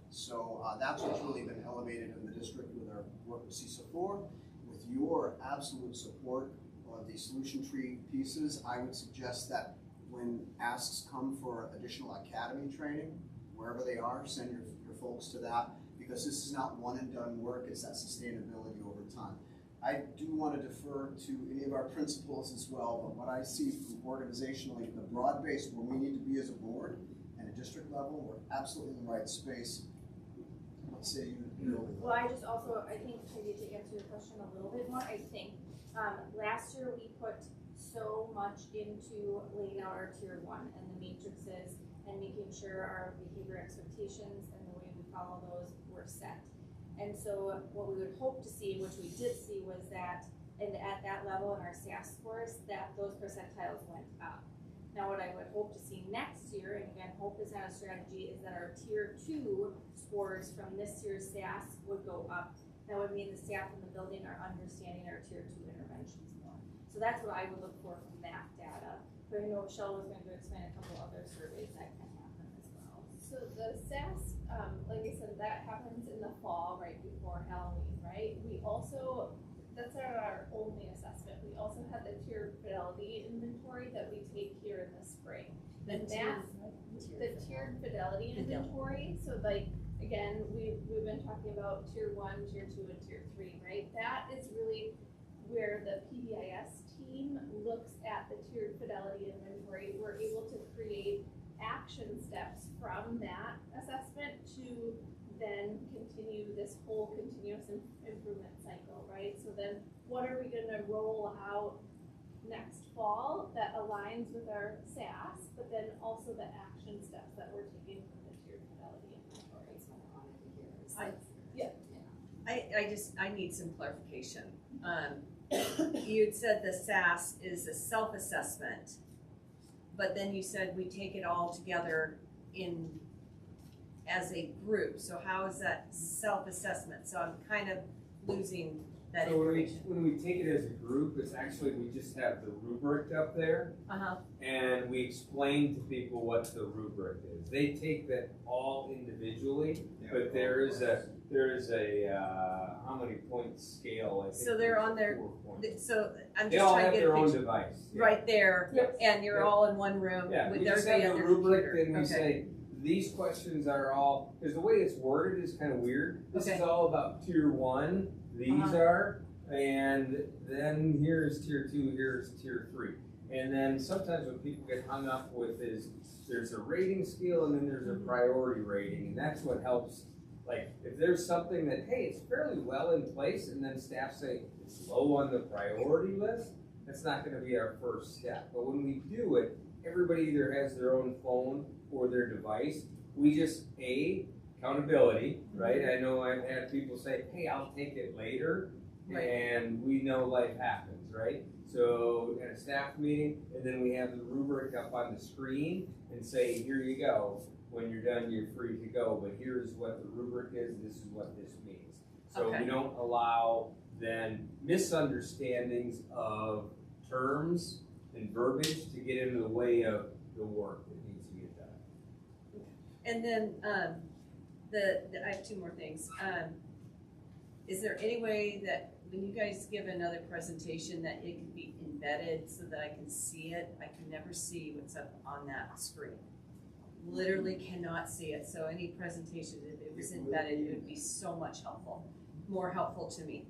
So that's what's really been elevated in the district with our work with CISA 4. With your absolute support of the solution tree pieces, I would suggest that when asks come for additional academy training, wherever they are, send your folks to that, because this is not one and done work, it's that sustainability over time. I do want to defer to any of our principals as well, but what I see from organizationally, the broad base where we need to be as a board and a district level, we're absolutely in the right space. Let's say Well, I think maybe to answer your question a little bit more, I think last year we put so much into laying out our tier 1 and the matrices and making sure our behavior expectations and the way we follow those were set. And so what we would hope to see, which we did see, was that at that level in our SAS scores, that those percentiles went up. Now what I would hope to see next year, and again, hope is not a strategy, is that our tier 2 scores from this year's SAS would go up. That would mean the staff in the building are understanding our tier 2 interventions more. So that's what I would look for from that data. But I know Michelle was going to explain a couple other surveys that can happen as well. So the SAS, like I said, that happens in the fall, right before Halloween, right? We also that's our only assessment. We also have the tier fidelity inventory that we take here in the spring. And that's the tiered fidelity inventory. So like, again, we've been talking about tier 1, tier 2, and tier 3, right? That is really where the PBIS team looks at the tiered fidelity inventory. We're able to create action steps from that assessment to then continue this whole continuous improvement cycle, right? So then what are we gonna roll out next fall that aligns with our SAS, but then also the action steps that we're taking from the tiered fidelity inventory. I need some clarification. You'd said the SAS is a self-assessment, but then you said we take it all together as a group. So how is that self-assessment? So I'm kind of losing that So information. when we take it as a group, it's actually, we just have the rubric up there. And we explain to people what the rubric is. They take that all individually, but there is a how many point scale? I think So they're on their, 4 points. so I'm They just all trying have to get a their own picture. device. Yeah. Right there, Yep. and you're Yep. all in one room Yeah, with we just everybody have on the their rubric, computer. and we say, these questions are all, because the way it's worded is kind of weird. This is Okay. all about tier 1, these are, and then here's tier 2, here's tier 3. And then sometimes what people get hung up with is there's a rating scale and then there's a priority rating, and that's what helps. Like, if there's something that, hey, it's fairly well in place, and then staff say it's low on the priority list, that's not gonna be our first step. But when we do it, everybody either has their own phone or their device. We just, accountability, right? I know I've had people say, hey, I'll take it later, and we know life happens, right? So at a staff meeting, and then we have the rubric up on the screen and say, here you go. When you're done, you're free to go, but here's what the rubric is, this is what this means. So Okay. we don't allow then misunderstandings of terms and verbiage to get into the way of the work that needs to get done. And then, I have two more things. Is there any way that when you guys give another presentation that it can be embedded so that I can see it? I can never see what's up on that screen. Literally cannot see it. So any presentation, if it was embedded, it would be so much more helpful to me.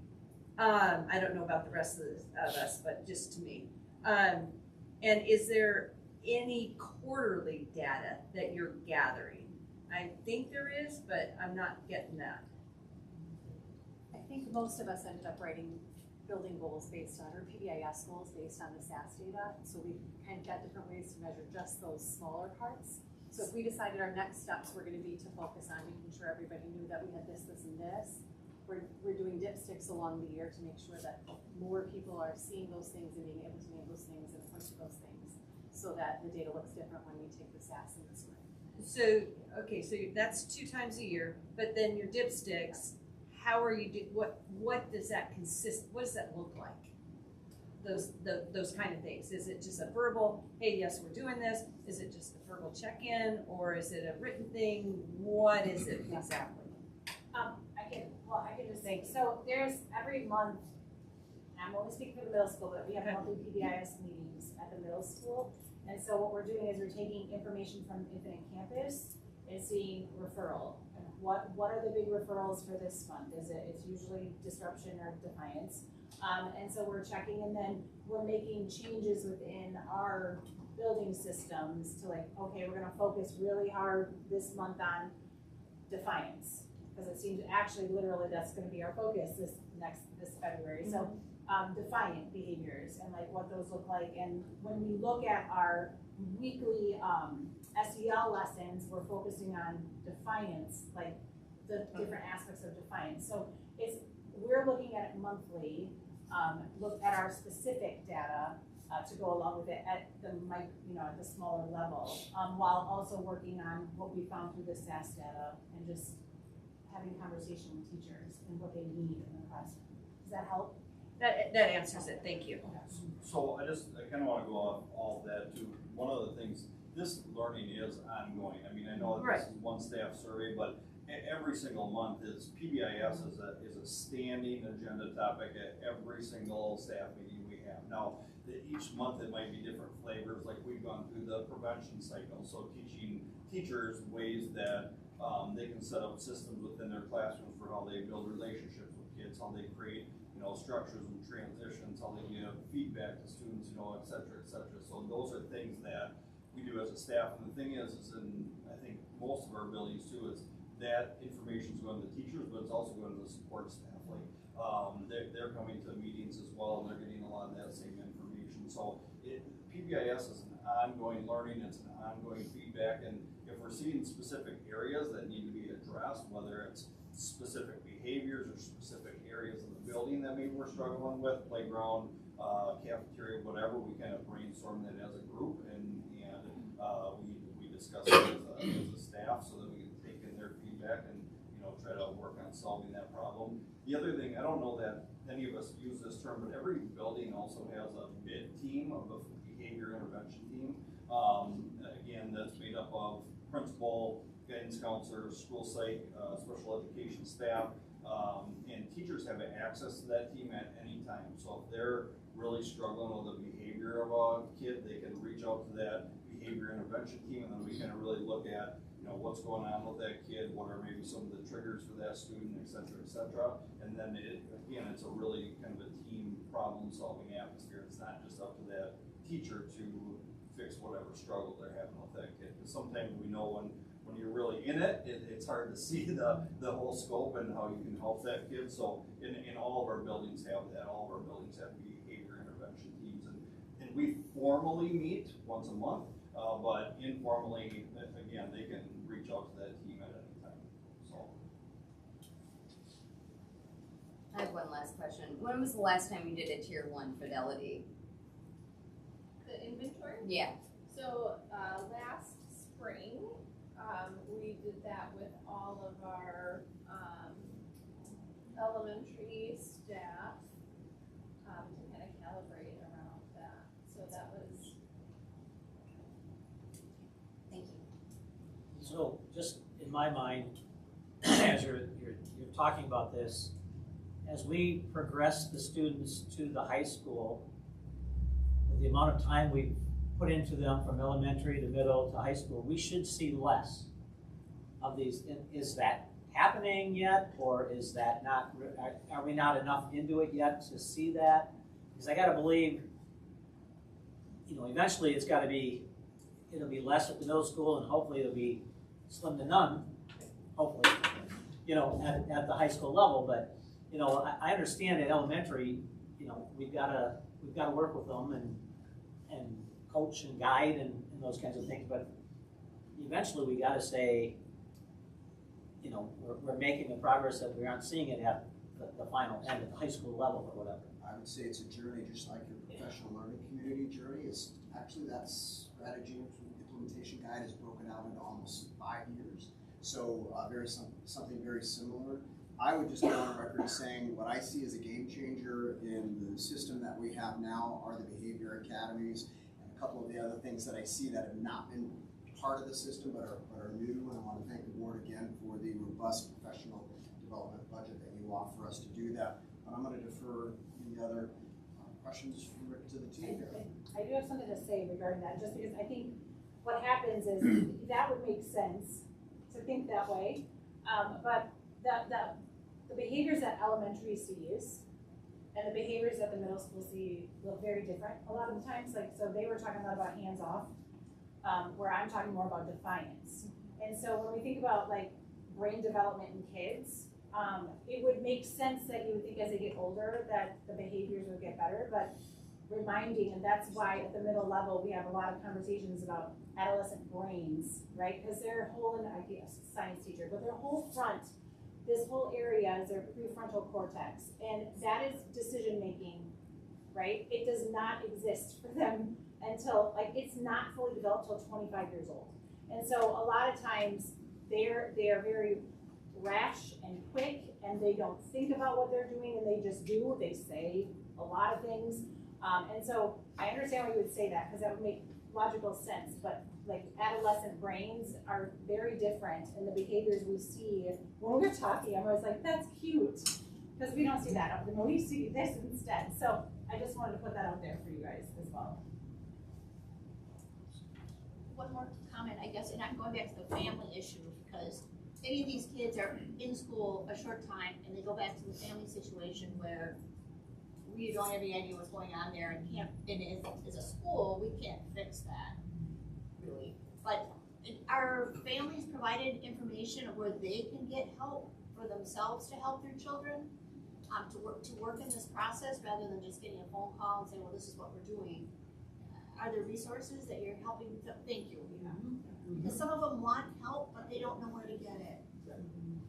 I don't know about the rest of us, but just to me. And is there any quarterly data that you're gathering? I think there is, but I'm not getting that. I think most of us ended up building goals based on, or PBIS goals based on the SAS data. So we kind of got different ways to measure just those smaller parts. So if we decided our next steps were going to be to focus on making sure everybody knew that we had this, this, and this, we're doing dipsticks along the year to make sure that more people are seeing those things and being able to name those things and point to those things, so that the data looks different when we take the SAS in the spring. So, okay, so that's 2 times a year, but then your dipsticks, how are you what does that consist, what does that look like? Those kind of things. Is it just a verbal, hey, yes, we're doing this? Is it just a verbal check-in, or is it a written thing? What is it exactly? I can just say, so there's every month, and I'm only speaking for the middle school, but we have monthly PBIS meetings at the middle school. And so what we're doing is we're taking information from Infinite Campus and seeing referral. And what are the big referrals for this month? It's usually disruption or defiance. And so we're checking, and then we're making changes within our building systems to, like, okay, we're gonna focus really hard this month on defiance. Because it seems actually literally that's gonna be our focus this February. So defiant behaviors and like what those look like. And when we look at our weekly SEL lessons, we're focusing on defiance, like the different aspects of defiance. So we're looking at it monthly, look at our specific data to go along with it at the at the smaller level, while also working on what we found through the SAS data and just having conversation with teachers and what they need in the classroom. Does that help? That answers it, thank you. So I kind of want to go off all of that too. One of the things, this learning is ongoing. I mean, I know that this is one staff survey, but every single month is PBIS is a standing agenda topic at every single staff meeting we have. Now, each month it might be different flavors, like we've gone through the prevention cycle, so teaching teachers ways that they can set up systems within their classrooms for how they build relationships with kids, how they create, structures and transitions, how they give feedback to students, et cetera, et cetera. So those are things that we do as a staff. And the thing is in, I think, most of our buildings too, is that information is going to the teachers, but it's also going to the support staff. Like, they're coming to meetings as well, and they're getting a lot of that same information. So PBIS is an ongoing learning, it's an ongoing feedback, and if we're seeing specific areas that need to be addressed, whether it's specific behaviors or specific areas of the building that maybe we're struggling with, playground, cafeteria, whatever, we kind of brainstorm that as a group, and we discuss it as a staff so that we can take in their feedback and try to work on solving that problem. The other thing, I don't know that any of us use this term, but every building also has a BID team, of a behavior intervention team. Again, that's made up of principal, guidance counselors, school psych, special education staff, and teachers have access to that team at any time. So if they're really struggling with the behavior of a kid, they can reach out to that behavior intervention team, and then we kind of really look at what's going on with that kid, what are maybe some of the triggers for that student, et cetera, et cetera. And then it's a really kind of a team problem solving atmosphere. It's not just up to that teacher to fix whatever struggle they're having with that kid. Because sometimes we know when you're really in it, it's hard to see the whole scope and how you can help that kid. So in all of our buildings have that. All of our buildings have behavior intervention teams, and we formally meet once a month, but informally, again, they can reach out to that team at any time. So I have one last question. When was the last time you did a tier 1 fidelity? The inventory? Yeah. So last spring, we did that with all of our elementary staff to kind of calibrate around that. So that was. Thank you. So just in my mind, as you're talking about this, as we progress the students to the high school, with the amount of time we've put into them from elementary to middle to high school, we should see less of these. Is that happening yet, or is that not? Are we not enough into it yet to see that? Because I got to believe, eventually it'll be less at the middle school, and hopefully it'll be slim to none, hopefully, at the high school level. But I understand at elementary, we've got to work with them and coach and guide and those kinds of things. But eventually we got to say, we're making the progress that we aren't seeing it at the final end at the high school level or whatever. I would say it's a journey just like your professional learning community journey is. Actually, that strategy implementation guide is broken out into almost 5 years. So something very similar. I would just go on record saying what I see as a game changer in the system that we have now are the behavior academies and a couple of the other things that I see that have not been part of the system but are new. And I want to thank the board again for the robust professional development budget that you offer us to do that. But I'm going to defer any other questions from Rick to the team here. I do have something to say regarding that, just because I think what happens is that would make sense to think that way, but the behaviors that elementary sees and the behaviors that the middle school see look very different a lot of the times. Like, so they were talking a lot about hands off, where I'm talking more about defiance. And so when we think about like brain development in kids, it would make sense that you would think as they get older that the behaviors would get better, but reminding, and that's why at the middle level we have a lot of conversations about adolescent brains, right? Because their whole, and I guess science teacher, but their whole front, this whole area is their prefrontal cortex, and that is decision making, right? It does not exist for them until, like, it's not fully developed till 25 years old. And so a lot of times they are very rash and quick, and they don't think about what they're doing, and they just do. They say a lot of things. And so I understand why you would say that, because that would make logical sense, but like adolescent brains are very different, and the behaviors we see when we're talking, I'm always like, that's cute, because we don't see that, and we see this instead. So I just wanted to put that out there for you guys as well. One more comment, I guess, and I'm going back to the family issue, because many of these kids are in school a short time and they go back to the family situation where we don't have any idea what's going on there and can't, and as a school, we can't fix that, really. But are families provided information where they can get help for themselves to help their children, to work in this process rather than just getting a phone call and saying, well, this is what we're doing? Are there resources that you're helping them? Thank you. Because some of them want help, but they don't know where to get it.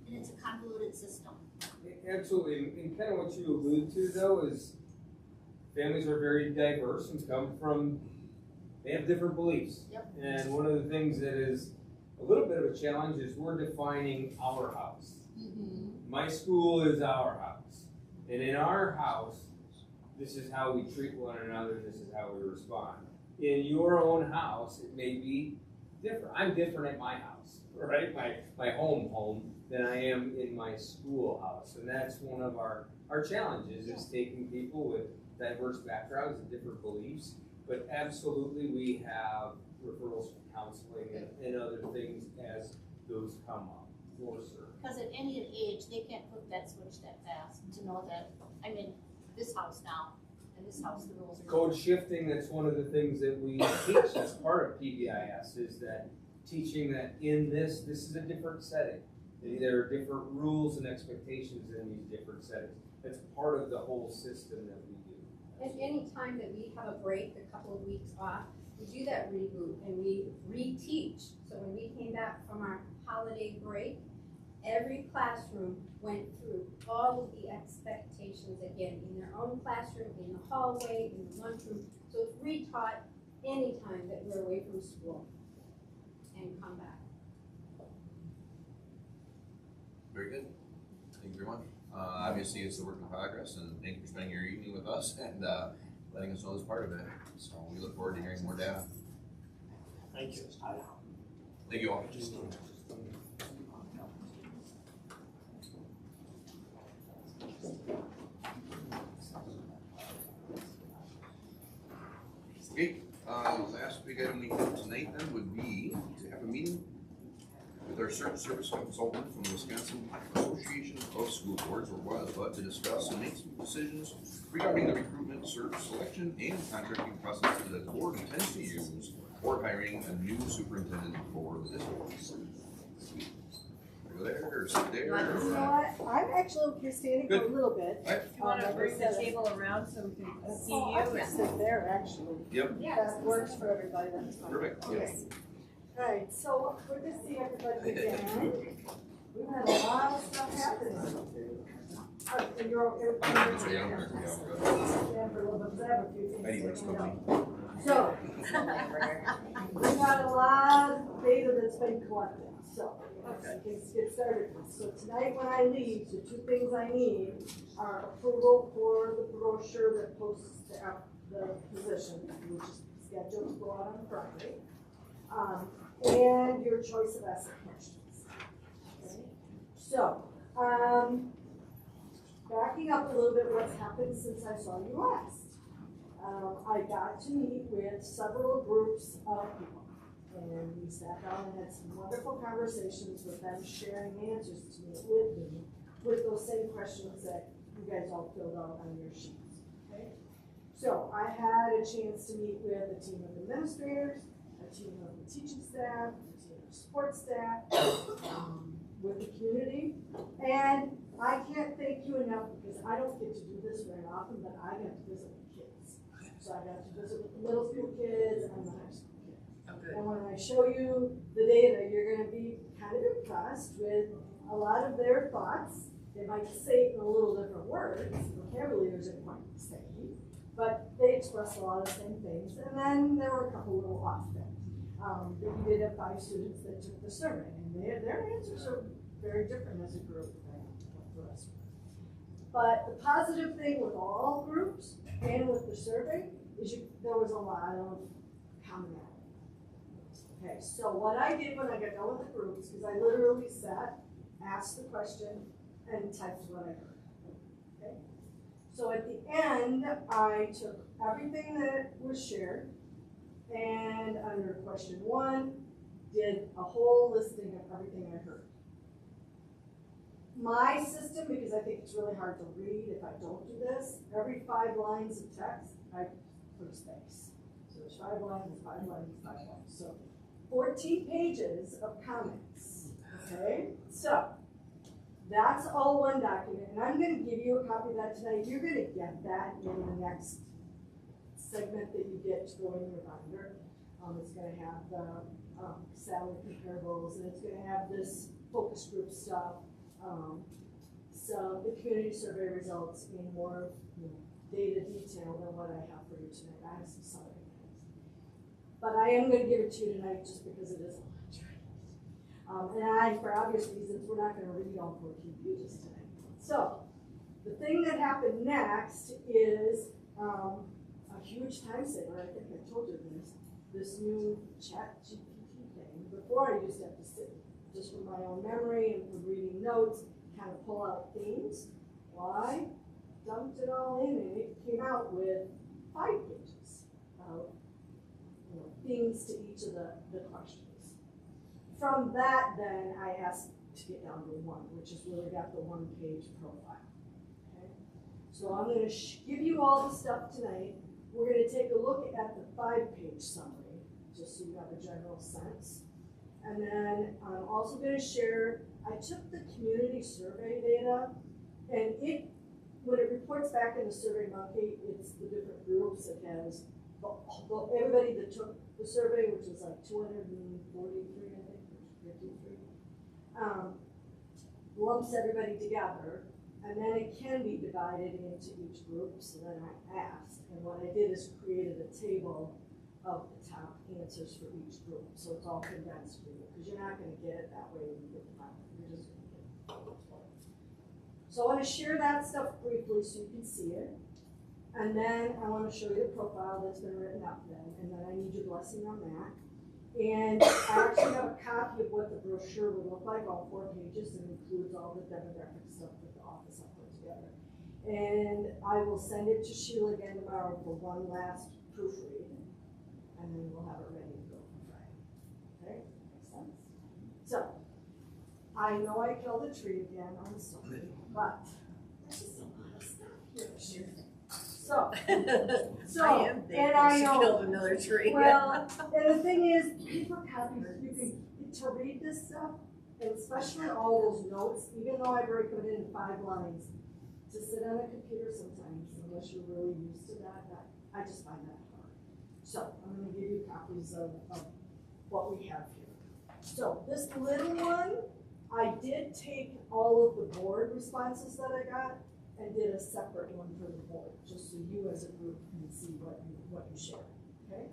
And it's a convoluted system. Absolutely, and kind of what you allude to though is families are very diverse and they have different beliefs. Yep. And one of the things that is a little bit of a challenge is we're defining our house. My school is our house. And in our house, this is how we treat one another, this is how we respond. In your own house, it may be different. I'm different at my house, right? My home than I am in my schoolhouse. And that's one of our challenges is taking people with diverse backgrounds and different beliefs. But absolutely we have referrals for counseling and other things as those come up, for sure. Because at any age, they can't flip that switch that fast to know that I'm in this house now, and this house the rules are. Code shifting, that's one of the things that we teach as part of PBIS, is that teaching that in this is a different setting. There are different rules and expectations in these different settings. That's part of the whole system that we do. And any time that we have a break, a couple of weeks off, we do that reboot and we reteach. So when we came back from our holiday break, every classroom went through all of the expectations again in their own classroom, in the hallway, in the lunchroom. So it's retaught anytime that we're away from school and come back. Very good. Thank you very much. Obviously, it's a work in progress, and thank you for spending your evening with us and letting us know this part of it. So we look forward to hearing more data. Thank you. Thank you all. Okay, last big item we have tonight then would be to have a meeting with our service consultant from the Wisconsin Association of School Boards, or WASBA, to discuss and make some decisions regarding the recruitment, service selection, and contracting processes that the board intends to use for hiring a new superintendent for the district. Go there or sit there. You know what? I'm actually okay standing for a little bit. If you want to bring the table around so we can see you. I can sit there actually. Yep. That works for everybody, that's fine. Perfect. Okay. All right, so good to see everybody again. We've had a lot of stuff happening. All right, so you're okay with me? I'm sorry, I'm good. Yeah, I'm good. Stand for a little bit, because I have a few things. Anyways, to let you company. know. So, we've got a lot of data that's been collected, so let's get started. So tonight when I leave, the two things I need are approval for the brochure that posts the position, which is scheduled to go out on Friday, and your choice of essay questions. Okay? So, backing up a little bit, what's happened since I saw you last? I got to meet with several groups of people, and we sat down and had some wonderful conversations with them, sharing answers to me with those same questions that you guys all filled out on your sheets. Okay? So I had a chance to meet with a team of administrators, a team of the teaching staff, a team of support staff, with the community, and I can't thank you enough because I don't get to do this very often, but I got to visit with kids. So I got to visit with the middle school kids and the high school kids. Okay. And when I show you the data, you're going to be kind of impressed with a lot of their thoughts. They might say it in a little different words, vocabulary isn't quite the same, but they express a lot of the same things. And then there were a couple little off things. We did have 5 students that took the survey, and their answers are very different as a group than what the rest of us. But the positive thing with all groups and with the survey is there was a lot of commonality. Okay, so what I did when I got done with the groups, is I literally sat, asked the question, and typed what I heard. Okay? So at the end, I took everything that was shared, and under question 1, did a whole listing of everything I heard. My system, because I think it's really hard to read if I don't do this, every 5 lines of text, I put a space. So there's 5 lines, 5 lines, 5 lines. So 14 pages of comments, okay? So that's all one document, and I'm gonna give you a copy of that tonight. You're gonna get that in the next segment that you get to go in your binder. It's gonna have the salary comparables, and it's gonna have this focus group stuff, so the community survey results in more data detail than what I have for you tonight. I have some summary things. But I am going to give it to you tonight just because it is electronic. And for obvious reasons, we're not going to read all 14 pages tonight. So, the thing that happened next is a huge time saver. I think I told you this new chat GPT thing. Before I used to have to sit just from my own memory and from reading notes, kind of pull out themes. Well, I dumped it all in and it came out with 5 pages of themes to each of the questions. From that, then, I asked to get down to 1, which has really got the 1-page profile. Okay? So I'm going to give you all the stuff tonight. We're going to take a look at the 5-page summary, just so you have a general sense. And then I'm also going to share, I took the community survey data, and when it reports back in the SurveyMonkey, it's the different groups. It has everybody that took the survey, which was like 243, I think, 53, lumps everybody together, and then it can be divided into each group. So then I asked, and what I did is created a table of the top answers for each group. So it's all condensed for you, because you're not going to get it that way when you get the final. You're just going to get it. So I want to share that stuff briefly so you can see it. And then I want to show you the profile that's been written up then, and then I need your blessing on that. And I actually have a copy of what the brochure would look like, all 4 pages, and includes all the demographic stuff that the office has put together. And I will send it to Sheila again tomorrow for one last proofread. And then we'll have it ready to go for Friday. Okay? Makes sense? So, I know I killed a tree again, I'm sorry, but there's just a lot of stuff here. So, I am thankful she killed another tree. Well, and the thing is, paper copies, you can, to read this stuff, and especially all those notes, even though I break them in 5 lines, to sit on a computer sometimes, unless you're really used to that, I just find that hard. So I'm going to give you copies of what we have here. So this little one, I did take all of the board responses that I got and did a separate one for the board, just so you as a group can see what you share. Okay.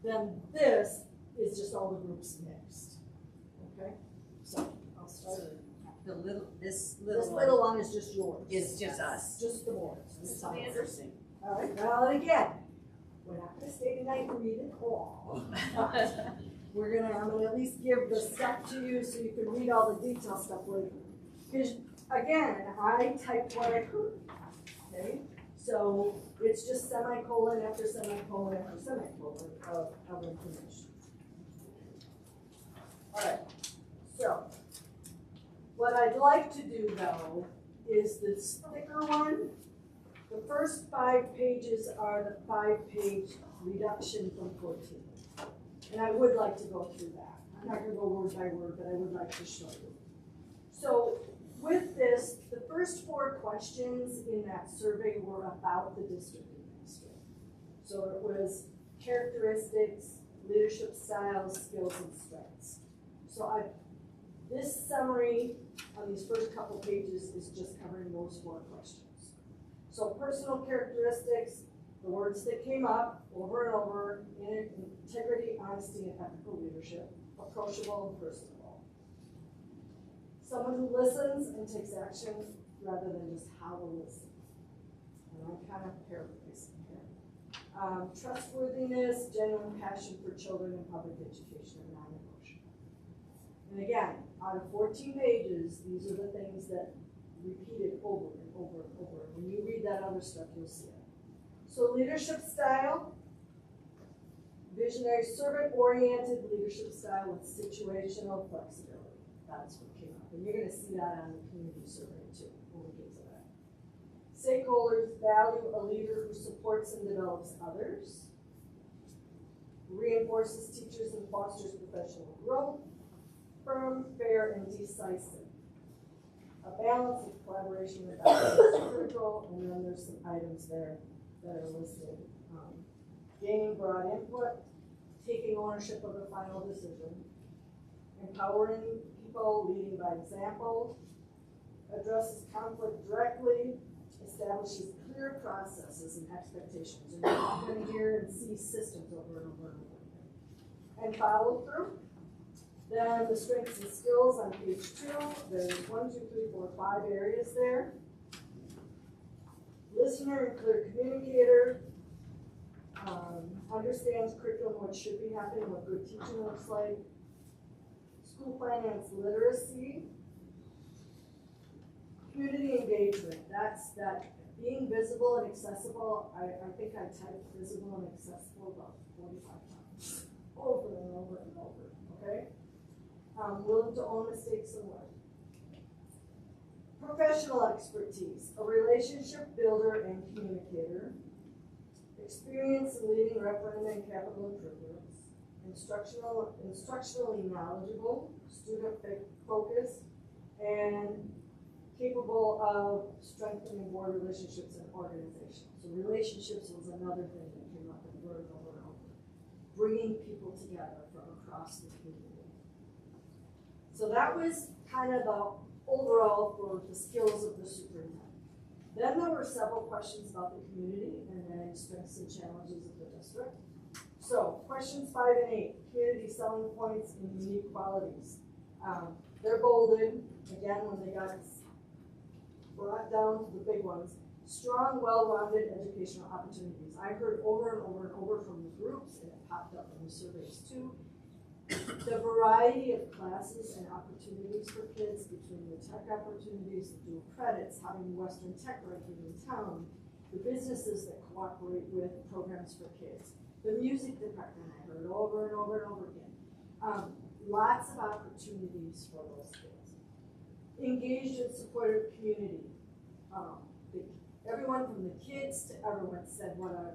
Then this is just all the groups mixed. Okay. So I'll start. This little one is just yours. It's just us. Just the boards. This will be interesting. All right. Well, and again, we're not going to stay tonight and read it all. I'm going to at least give the stuff to you so you can read all the detail stuff later. Because again, I typed what I heard. Okay? So it's just semicolon after semicolon after semicolon of information. All right. So what I'd like to do though is this thicker one. The first 5 pages are the 5-page reduction from 14. And I would like to go through that. I'm not going to go word by word, but I would like to show you. So with this, the first 4 questions in that survey were about the district administrator. So it was characteristics, leadership styles, skills, and strengths. So this summary on these first couple pages is just covering those 4 questions. So personal characteristics, the words that came up over and over, integrity, honesty, and ethical leadership, approachable and personable. Someone who listens and takes action rather than just how to listen. And I'm kind of paraphrasing here. Trustworthiness, genuine passion for children and public education are non-negotiable. And again, out of 14 pages, these are the things that repeated over and over and over. When you read that other stuff, you'll see it. So leadership style, visionary, servant-oriented leadership style with situational flexibility. That's what came up. And you're going to see that on the community survey too, when we get to that. Stakeholders value a leader who supports and develops others, reinforces teachers and fosters professional growth, firm, fair, and decisive. A balance of collaboration and balance is critical, and then there's some items there that are listed. Gaining broad input, taking ownership of the final decision, empowering people, leading by example, addresses conflict directly, establishes clear processes and expectations. And you're not going to hear and see systems over and over and over again. And follow through. Then the strengths and skills on page 2, there's 1, 2, 3, 4, 5 areas there. Listener and clear communicator, understands curriculum, what should be happening, what good teaching looks like. School finance literacy. Community engagement, that's that being visible and accessible. I think I typed visible and accessible about 45 times, over and over and over, okay? Willing to own mistakes and learn. Professional expertise, a relationship builder and communicator. Experience in leading referendum and capital improvements. Instructionally knowledgeable, student focused, and capable of strengthening board relationships and organizations. So relationships was another thing that came up over and over and over. Bringing people together from across the community. So that was kind of the overall for the skills of the superintendent. Then there were several questions about the community and then strengths and challenges of the district. So questions 5 and 8, community selling points and unique qualities. They're bolded, again, when they got brought down to the big ones. Strong, well-rounded educational opportunities. I heard over and over and over from the groups, and it popped up in the surveys too. The variety of classes and opportunities for kids between the tech opportunities, the dual credits, having Western Tech right here in town, the businesses that cooperate with programs for kids, the music department I heard over and over and over again. Lots of opportunities for those kids. Engaged and supportive community. Everyone from the kids to everyone said what a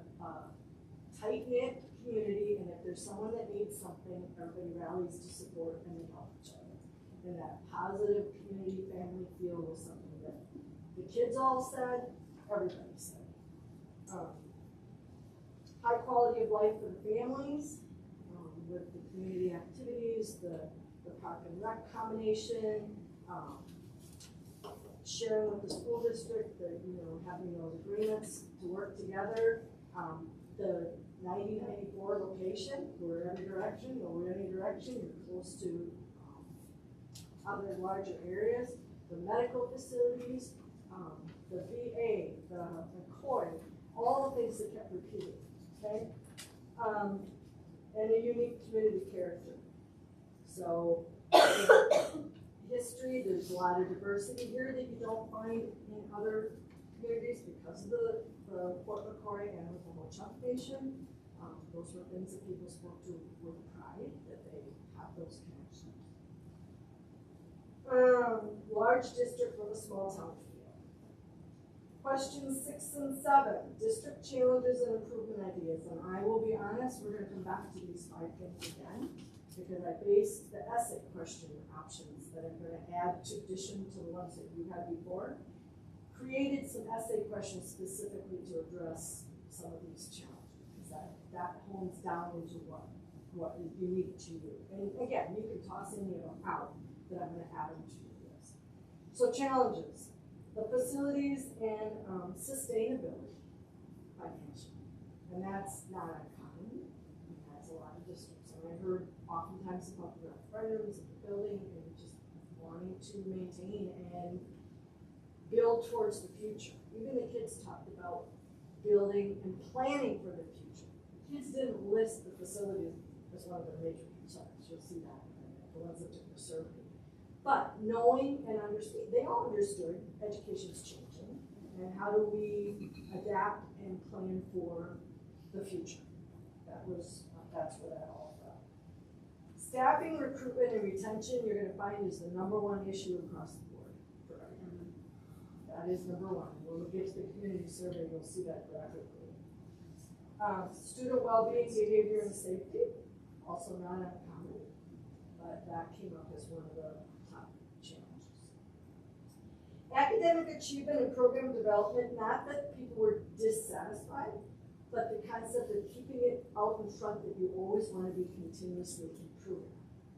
tight-knit community, and if there's someone that needs something, everybody rallies to support and they help each other. And that positive community family feel was something that the kids all said, everybody said. High quality of life for the families, with the community activities, the park and rec combination, sharing with the school district, having those agreements to work together, the 1994 location, we're every direction, you're close to other larger areas, the medical facilities, the VA, the COI, all the things that kept repeating, okay? And a unique community character. So, history, there's a lot of diversity here that you don't find in other communities because of the Fort McCoy and with the Ho-Chunk Nation. Those were things that people spoke to with pride, that they have those connections. Large district with a small town feel. Questions 6 and 7, district challenges and improvement ideas. And I will be honest, we're going to come back to these 5 things again, because I based the essay question options that I'm going to add to addition to the ones that you had before. Created some essay questions specifically to address some of these challenges. That hones down into what is unique to you. And again, you can toss any of them out, but I'm going to add them to your list. So challenges, the facilities and sustainability financially. And that's not uncommon. That's a lot of districts. And I heard oftentimes about the referendums of the building and just wanting to maintain and build towards the future. Even the kids talked about building, and planning for the future. Kids didn't list the facilities as one of their major concerns. You'll see that in the ones that took the survey. But knowing and understanding, they all understood education's changing, and how do we adapt and plan for the future. That's what that all about. Staffing, recruitment, and retention, you're gonna find is the #1 issue across the board for everyone. That is #1. When we get to the community survey, you'll see that graphically. Student well-being, behavior, and safety, also not uncommon, but that came up as one of the top challenges. Academic achievement and program development, not that people were dissatisfied, but the concept of keeping it out in front that you always want to be continuously improving.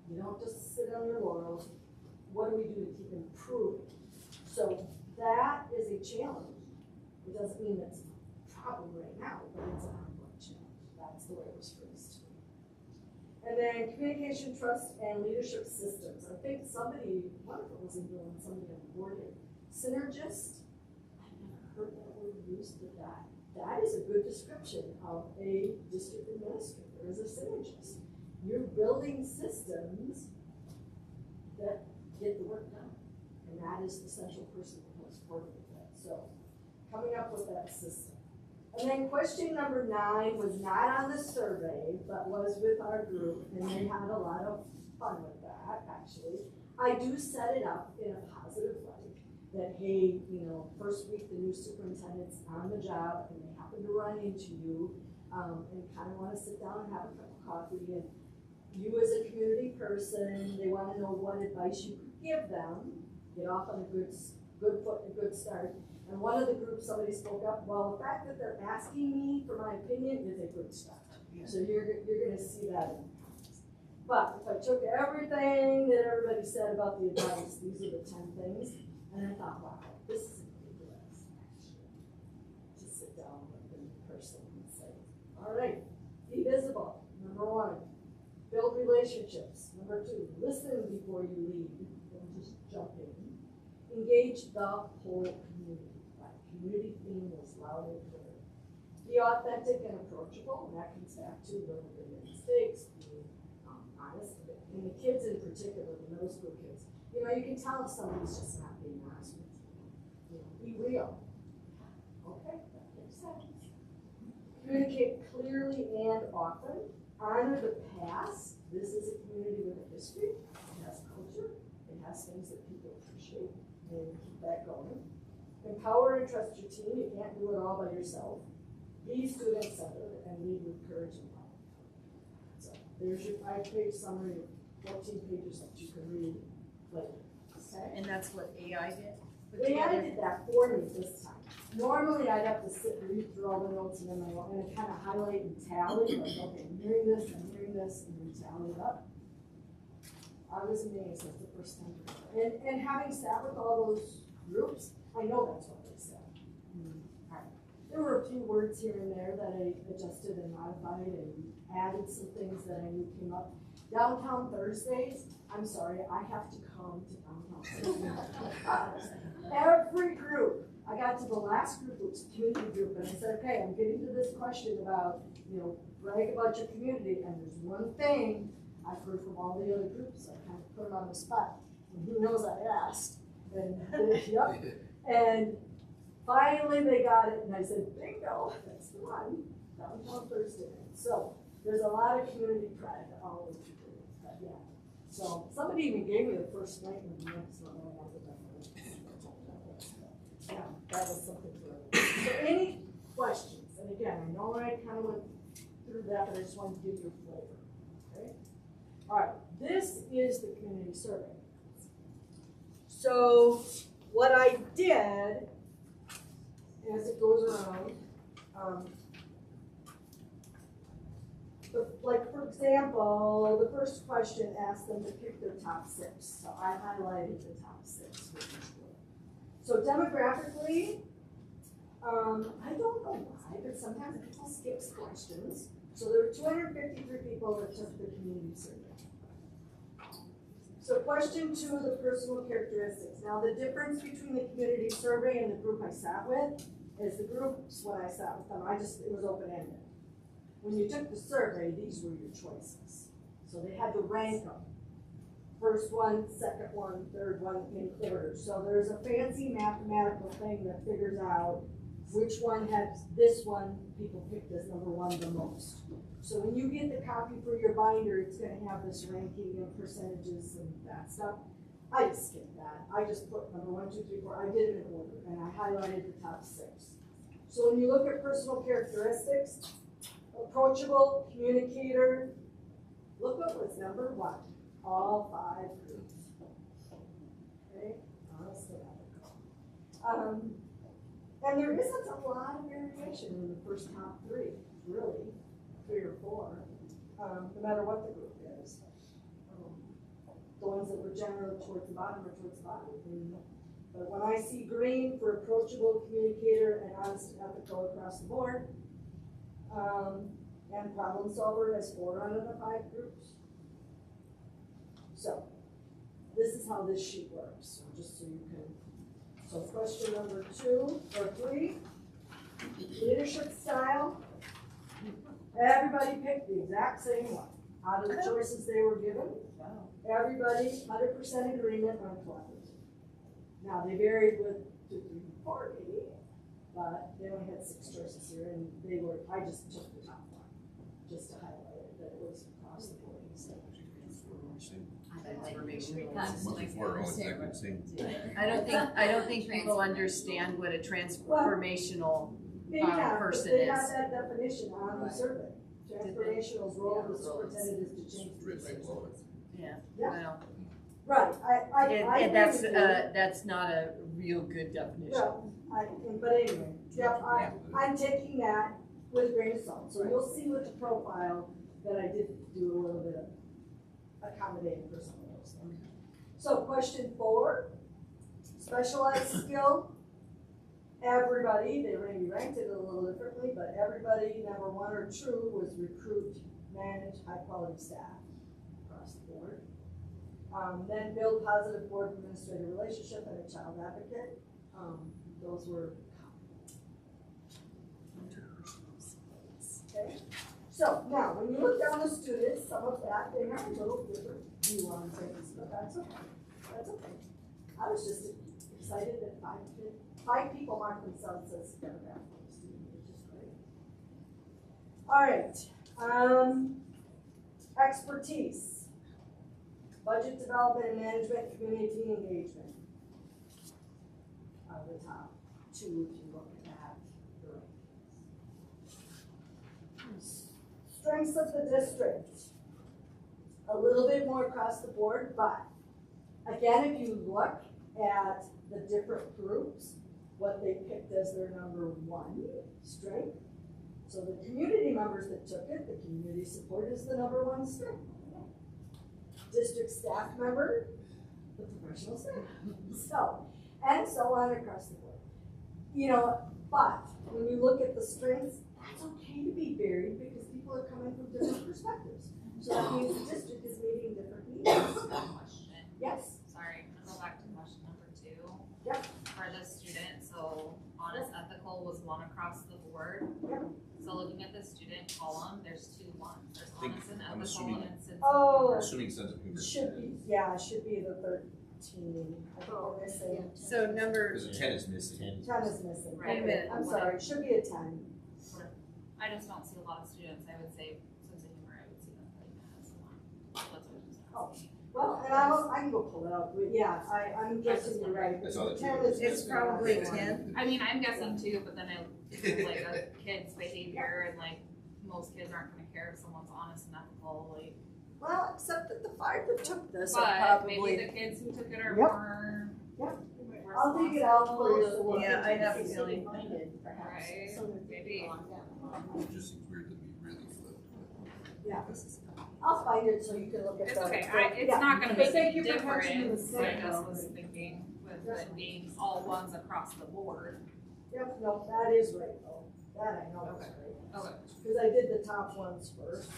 You don't just sit on your laurels. What do we do to keep improving? So that is a challenge. It doesn't mean it's a problem right now, but it's an ongoing challenge. That's the way it was phrased to me. And then communication, trust, and leadership systems. I think one of them was even somebody on the board here. Synergist. I've never heard that word used, but that is a good description of a district administrator as a synergist. You're building systems that get the work done. And that is the central person who has worked with that. So coming up with that system. And then question number 9 was not on the survey, but was with our group, and they had a lot of fun with that, actually. I do set it up in a positive light. That, hey, first week the new superintendent's on the job and they happen to run into you and kind of want to sit down and have a cup of coffee, and you as a community person, they want to know what advice you could give them, get off on a good foot and a good start. And one of the groups, somebody spoke up, well, the fact that they're asking me for my opinion is a good start. Yeah. So you're going to see that in the comments. But if I took everything that everybody said about the advice, these are the 10 things. And I thought, wow, this is ridiculous, actually, to sit down with a person and say, all right, be visible, #1. Build relationships, #2. Listen before you lead, don't just jump in. Engage the whole community. That community theme was loud and clear. Be authentic and approachable, and that comes back to learning from your mistakes, being honest. And the kids in particular, the middle school kids, you can tell if somebody's just not being honest with you. Be real. Okay, that makes sense. Communicate clearly and often. Honor the past. This is a community with a history. It has culture. It has things that people appreciate. And keep that going. Empower and trust your team. You can't do it all by yourself. Be student-centered and lead with courage and love. So there's your 5-page summary of 14 pages that you can read later. Okay. And that's what AI did? AI did that for me this time. Normally I'd have to sit and read through all the notes and then and kind of highlight and tally, like, okay, I'm hearing this, and then tally it up. I was amazed. That's the first time. And having sat with all those groups, I know that's what they said. All right. There were a few words here and there that I adjusted and modified and added some things that I knew came up. Downtown Thursdays, I'm sorry, I have to come to Downtown Thursdays. Every group, I got to the last group, it was a community group, and I said, okay, I'm getting to this question about, brag about your community, and there's one thing I've heard from all the other groups, I kind of put them on the spot, and who knows I asked, and yep, and finally they got it, and I said, bingo, that's the one, Downtown Thursday. So there's a lot of community pride all over the group, but yeah. So somebody even gave me the first night when the next one went out with that. Yeah, that was something for everyone. So any questions? And again, I know I kind of went through that, but I just wanted to give you a flavor. Okay? All right, this is the community survey. So what I did, as it goes around, like for example, the first question asked them to pick their top 6. So I highlighted the top 6 with each group. So demographically, I don't know why, but sometimes people skip questions. So there were 253 people that took the community survey. So question 2, the personal characteristics. Now the difference between the community survey and the group I sat with, is the groups, when I sat with them, it was open-ended. When you took the survey, these were your choices. So they had to rank them. First one, second one, third one in order. So there's a fancy mathematical thing that figures out which one has this one people picked as number one the most. So when you get the copy for your binder, it's gonna have this ranking and percentages and that stuff. I just skipped that. I just put number 1, 2, 3, 4. I did it in order and I highlighted the top 6. So when you look at personal characteristics, approachable, communicator, look what was number 1. All 5 groups. Okay, honestly, and there isn't a lot of variation in the first top 3, really, 3 or 4, no matter what the group is. The ones that were generally towards the bottom are towards the bottom. But when I see green for approachable, communicator, and honest and ethical across the board, and problem solver has 4 out of the 5 groups. So, this is how this sheet works, so just so you can. So question number 2 or 3, leadership style. Everybody picked the exact same one out of the choices they were given. Everybody 100% agreement on collaborative. Now they varied with 2, 3, 4 maybe, but they only had 6 choices here, and I just took the top one, just to highlight it, that it was across the board. I don't think people understand what a transformational They have is. that definition on the survey. Transformational's role of the superintendent is to change the Yeah, Yeah. well, Right, I and agree with you. that's not a real good definition. Well, but anyway, yeah, I'm taking that with a grain of salt. So you'll see with the profile that I did do a little bit of accommodating for some of those things. So question 4, specialized skill. Everybody, they maybe ranked it a little differently, but everybody, number 1 or 2 was recruit, manage high-quality staff across the board. Then build positive board administrative relationship and a child advocate. Those were okay. So now, when you look down the students, some of that they have a little different view on things, but that's okay. That's okay. I was just excited that 5 people marked themselves as paragraph student, which is great. All right. Expertise. Budget development and management, community engagement. Out of the top 2, if you look at that. Strengths of the district. A little bit more across the board, but again, if you look at the different groups, what they picked as their number 1 strength. So the community members that took it, the community support is the number 1 strength. District staff member, the professional staff. And so on across the board. You know, but when you look at the strengths, that's okay to be varied because people are coming from different perspectives. So that means the district is meeting different needs. Question. Yes. Sorry, I'm gonna go back to question number 2. Yep. For the student, so honest, ethical was 1 across the board. Yep. So looking at the student column, there's 2 1s. There's think- honest and I'm ethical assuming- and sense of Oh. humor. Assuming sense of humor. Should be the 13. I think we're missing. So number, Because a 10 is missing. 10 is missing. Right. Okay, I'm sorry, it should be a 10. I just don't see a lot of students, I would say, sense of humor, I would see them putting that as 1. That's what I'm just asking. Well, and I can go pull it up, but yeah, I'm guessing you're right. I saw that too. 10 is it's missing. probably 10. I mean, I'm guessing too, but then I like a kid's behavior and like most kids aren't gonna care if someone's honest and ethical, like. Well, except that the 5 that took this But are probably. maybe the kids who took it are Yep. more. Yep. I'll dig it out for you. So we'll Yeah, I have a see if feeling. we can find it, perhaps. Right, maybe. It just seems weird that we really flipped. Yeah. I'll find it so you can look at It's the. okay, it's yeah. not gonna But make thank a you for catching the difference, I mistake, just though. was thinking with it being all 1s across the board. Yep, no, that is right though. That I know is Okay. right. Okay. Because I did the top ones first.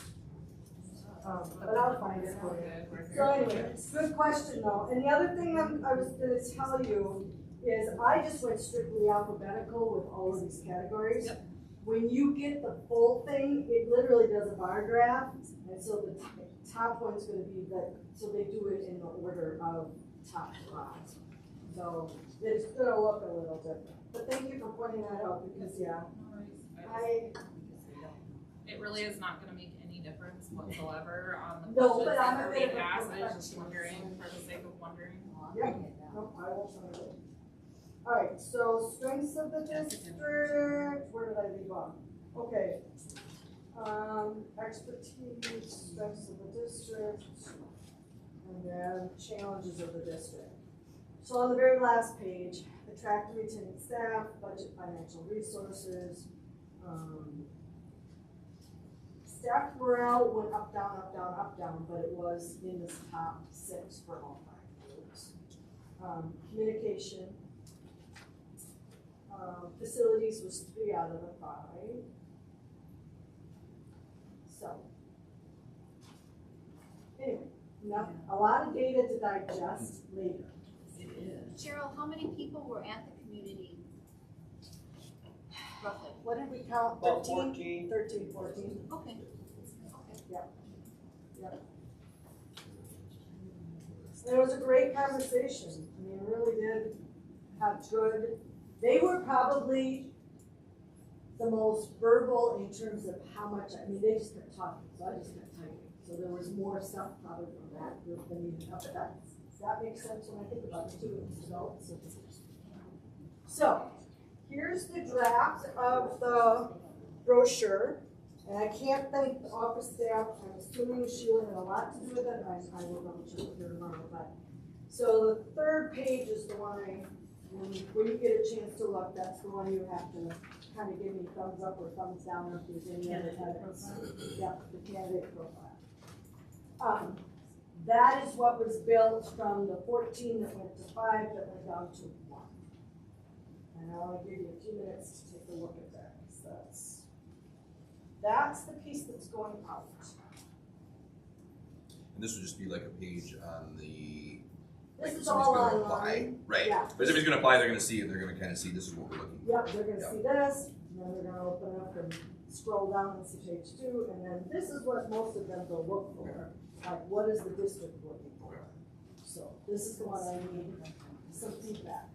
But I'll find it for you. Good, we're So here. anyway, good question though. And the other thing I was gonna tell you is I just went strictly alphabetical with all of these categories. Yep. When you get the full thing, it literally does a bar graph, and so the top one's gonna be so they do it in the order of top to bottom. So it's gonna look a little different. But thank you for pointing that out, because It really is not gonna make any difference whatsoever on the No, questions but I'm that a are bit of being a asked. I was just perfectionist. wondering for the sake of wondering. Yep, no, I will send it. Alright, so strengths of the district, where did I leave off? Okay. Expertise, strengths of the district, and then challenges of the district. So on the very last page, attract and retain staff, budget financial resources, staff morale went up, down, up, down, up, down, but it was in this top 6 for all 5 groups. Communication, facilities was 3 out of the 5. So, anyway, a lot of data to digest later. Cheryl, how many people were at the community? Roughly. What did we count? About 13? 13, 14. Okay. Yep. It was a great conversation. I mean, it really did have good, they were probably the most verbal in terms of how much, I mean, they just kept talking, so I just kept typing. So there was more stuff probably from that group than even up that. Does that make sense when I think about it too, as adults? So, here's the draft of the brochure. And I can't thank the office staff. I'm assuming Sheila had a lot to do with it. I will double check with her tomorrow. But so the 3rd page is the one when you get a chance to look, that's the one you have to kind of give me thumbs up or thumbs down if there's any other edits. Yep, the candidate profile. That is what was built from the 14 that went to 5 that went down to 1. And I want to give you a few minutes to take a look at that. So that's the piece that's going out. And this would just be like a page on the. This like is somebody's all gonna online. apply, right? Yeah. But if somebody's gonna apply, they're gonna see it. They're gonna kind of see this is what we're looking for. Yep, they're gonna see this, and then they're gonna open up and scroll down and see page 2, and then this is what most of them will look for. Like, what is the district looking for? So this is the one I need some feedback.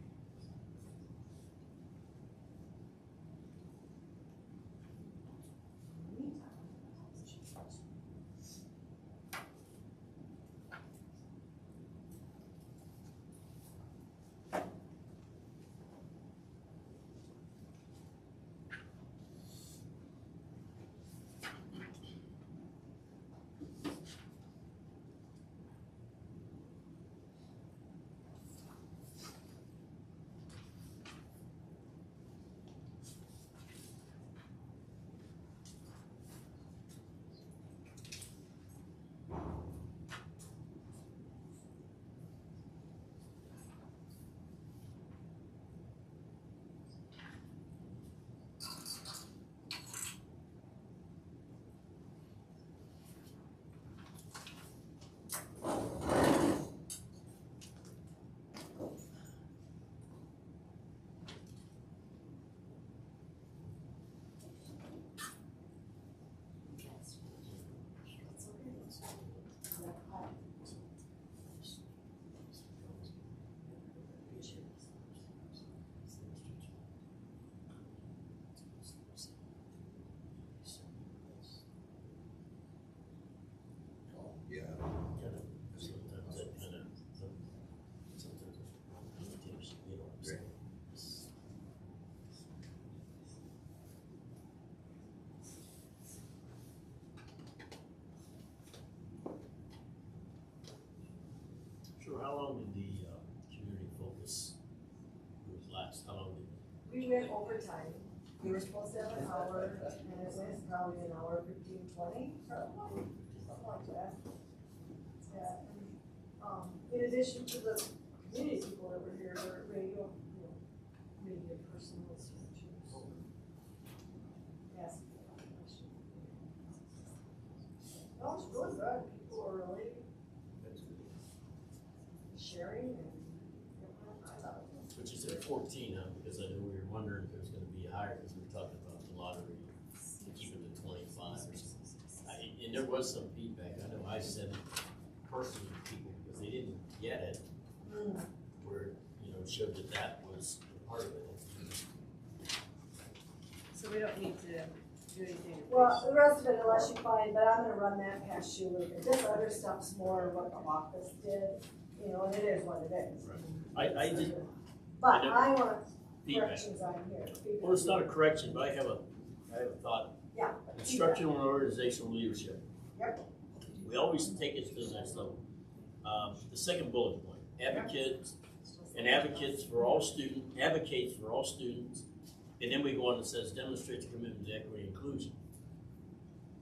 Yeah. Great. Sure, how long did the community focus group last? How long did? We went overtime. We were supposed to have an hour, and it was probably an hour, 15, 20, probably, something like that. Yeah. In addition to the community people that were here, there were radio, media personals, asking questions. No, it's really good. People are really sharing and. Which is it? there was some feedback, I know I sent personally to people because they didn't get it, where, you know, showed that that was part of it. So we don't need to do anything. Well, the rest of it, unless you find, but I'm gonna run that past you, Luke. This other stuff's more what the office did, you know, and it is what it is. I did But I know. I want feedback. corrections on here. Well, it's not a correction, but I have a thought. Yeah. Instructional and organizational leadership. Yep. We always take it to the next level. The second bullet point, advocates for all advocates for all students, and then we go on and says demonstrates commitment to equity and inclusion.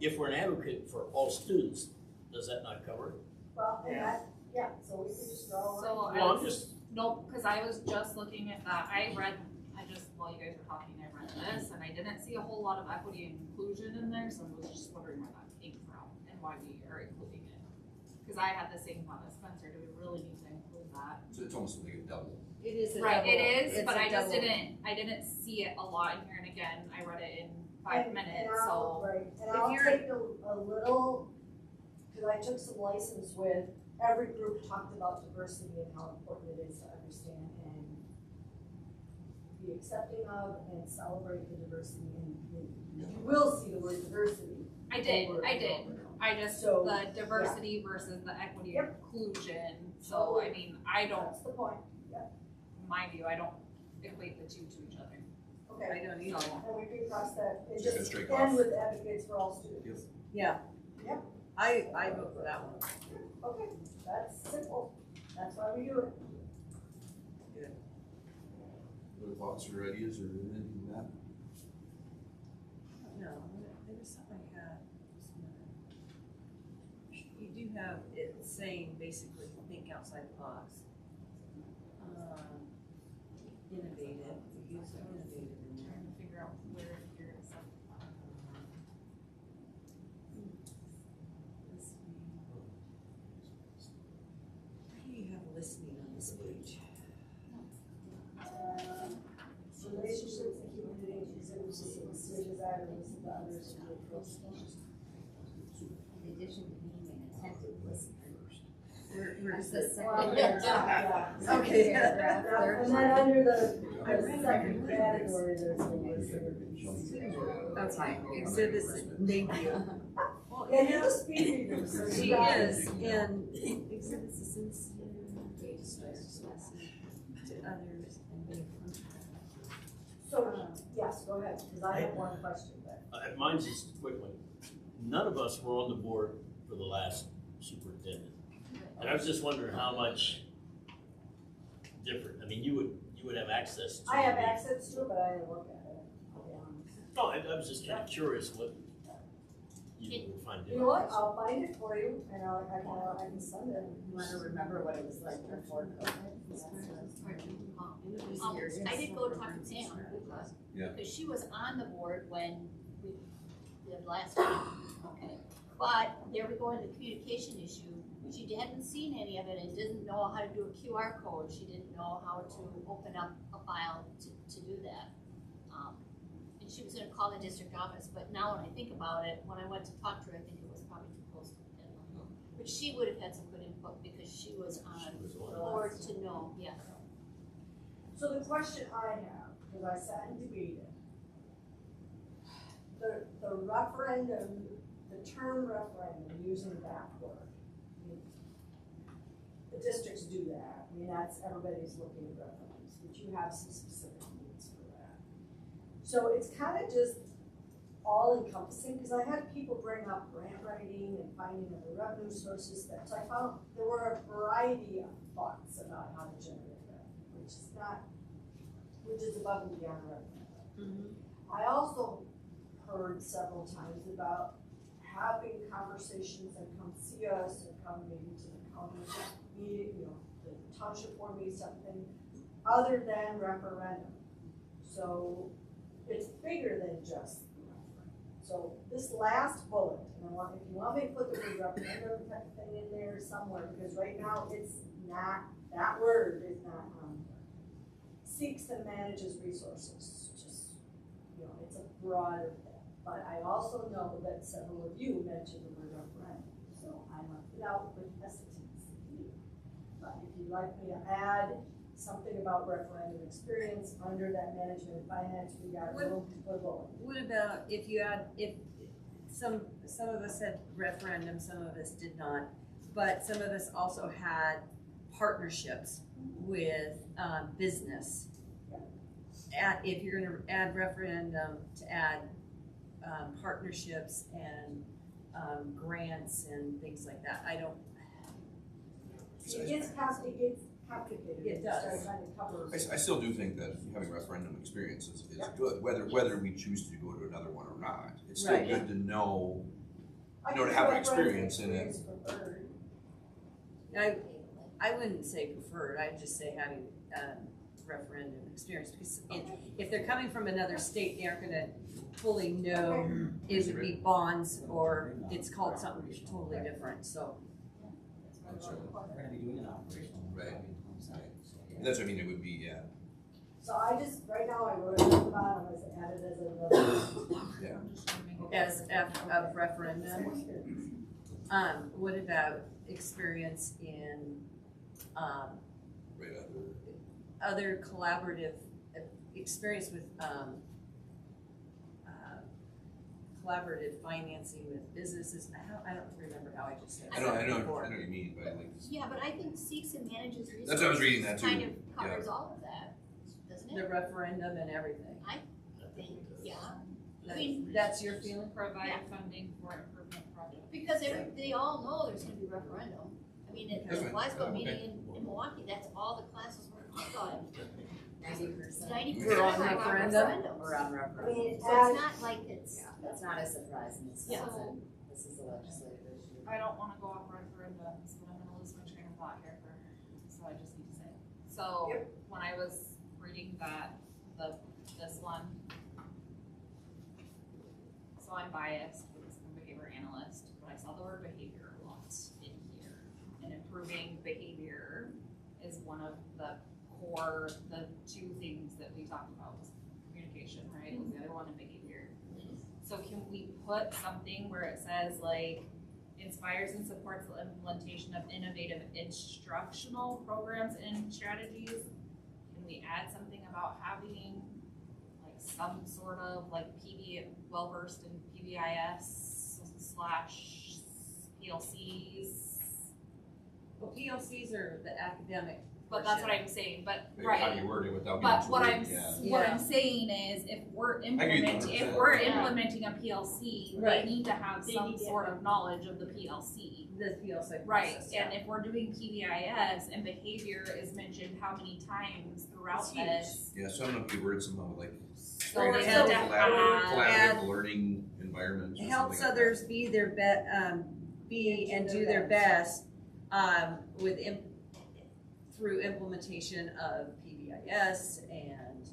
If we're an advocate for all students, does that not cover it? Well, and that, yeah, so we can just throw. So Well, I'm just, nope, because I was just looking at that. While you guys were talking, I read this, and I didn't see a whole lot of equity and inclusion in there, so I was just wondering where that came from and why we are including it. Because I had the same thought as Spencer, do we really need to include that? So it's almost like a double. It is a Right, double. it is, It's but a I just double. didn't see it a lot in here, and again, I read it in 5 minutes, And I'll- so. Right, and if I'll you're- take a little, cause I took some license with, every group talked about diversity and how important it is to understand and be accepting of and celebrate the diversity in the community. You will see the word diversity. I did, over I and did. over and over. I just, So, the diversity versus the equity and inclusion, so I mean, I don't, That's the point, yeah, in my view, I don't equate the two to each other. okay. I don't either. And we can cross that, and Just just straight end off. with advocates for all students. Yeah. Yep. I vote for that one. Okay, that's simple, that's why we do it. Other thoughts or ideas or anything like that? No, there was something I had. You do have it saying basically think outside the box. Innovative, you use innovative in there. Trying to figure out where you're gonna set. Why do you have listening on this page? Relationships and community exhibits desire to listen to others and make close. In addition to being an attentive listener. Where does That's this? the Well, second yeah. Okay. paragraph, Yeah, third and then under the second category, there's a listener. Okay, exhibits, thank you. Yeah, you're the speed reader, so She you got is, it. and exhibits a sincere message to others and being So, yes, go ahead, because I have one question, but. mine's just a quick one. None of us were on the board for the last superintendent. And I was just wondering how much different, I mean, you would have access to. I have access to it, but I didn't look at it, I'll be honest. No, I was just kind of curious what you would find different. You know what, I'll find it for you, and I can send it. You wanna remember what it was like before COVID? I did go talk to Pam, Yeah. because she was on the board when we did last time. Okay. But there we go into the communication issue. She hadn't seen any of it and didn't know how to do a QR code. She didn't know how to open up a file to do that. And she was gonna call the district office, but now when I think about it, when I went to talk to her, I think it was probably too close to the deadline. But she would have had some good input because she was on the board to know, yeah. So the question I have, because I sat and debated, the referendum, the term referendum, using that word. The districts do that, I mean, that's, everybody's looking at referendums, but you have some specific needs for that. So it's kind of just all encompassing, because I had people bring up grant writing and finding other revenue sources that, so I found there were a variety of thoughts about how to generate revenue, which is above and beyond revenue. I also heard several times about having conversations and come see us and come maybe to the county meeting, you know, the township board meeting, something other than referendum. So it's bigger than just the referendum. So this last bullet, and if you want me to put the word referendum type of thing in there somewhere, because right now it's not, that word is not on there. Seeks and manages resources, just, you know, it's a broader thing. But I also know that several of you mentioned the word referendum, so I left it out with hesitancy. But if you'd like me to add something about referendum experience under that management and finance, we got room to put a bullet. What about if you add, if some of us had referendum, some of us did not, but some of us also had partnerships with business. If you're gonna add referendum, to add partnerships and grants and things like that, I don't. It gets complicated. It does. Trying to cover. I still do think that having referendum experience is good, whether we choose to go to another one or not. It's still good to know, to have an experience in it. I wouldn't say preferred, I'd just say having referendum experience, because if they're coming from another state, they aren't gonna fully know if it would be bonds or it's called something totally different, so. We're gonna be doing an operational. Right. That's what I mean, it would be, yeah. So I just, right now, I wrote it at the bottom, I added as a. As of referendum. What about experience in, other collaborative, experience with, collaborative financing with businesses? I don't remember how I just said that. I know what you mean, but like. Yeah, but I think seeks and manages resources. That's what I was reading that too. Kind of covers all of that, doesn't it? The referendum and everything. I think, yeah. That's your feeling? Provide funding for improvement projects. Because they all know there's gonna be referendum. I mean, at the Glasgow meeting in Milwaukee, that's all the classes were taught. 90%. We're on referendum. We're on referendum. So it's not like it's. That's not a surprise, and Yeah. this is a legislative issue. I don't wanna go off referendums, but I'm gonna lose my train of thought here so I just need to say. So, when I was reading this one, so I'm biased because I'm a behavior analyst, but I saw the word behavior a lot in here. And improving behavior is one of the core, the two things that we talked about was communication, right? Was the other one and behavior. So can we put something where it says like inspires and supports the implementation of innovative instructional programs and strategies? Can we add something about having like some sort of like well-versed in PBIS / PLCs? Well, PLCs are the academic. But that's what I'm saying, but Maybe right. how you word it without But being what too I'm rude, what I'm saying is if we're you implementing 100%. a PLC, Right. they need to have They some need to sort of knowledge of the PLC. The PLC Right, process, and if we're doing PBIS and behavior is mentioned how many times throughout It's huge. this. Yeah, so I don't know if you word somehow like. So they have to Collaborative learning environments. helps others be their be and do their best with through implementation of PBIS and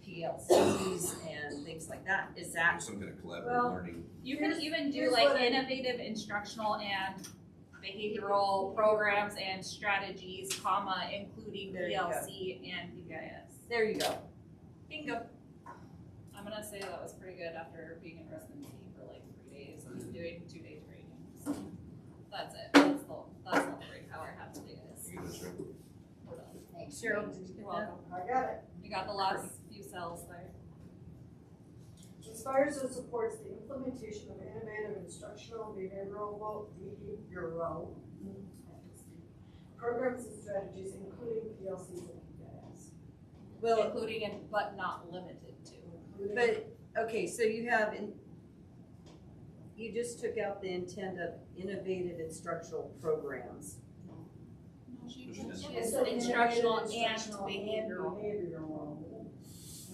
PLCs and things like that. Is that Some kind of collaborative learning. You can even do here's like what I- innovative instructional and behavioral programs and strategies, including There you go. PLC and PBIS. There you go. Bingo. I'm gonna say that was pretty good after being in residency for like 3 days and doing 2-day training. So that's it. That's the break how I have today, guys. You get this right. We're done. Thanks. Cheryl, did you You're get that? welcome. I got it. You got the last few cells there. Inspires and supports the implementation of innovative instructional behavioral programs and strategies, including PLCs and PBIS. Well, Including and but not limited to. but, okay, so you have, you just took out the intent of innovative instructional programs. It's instructional and behavioral.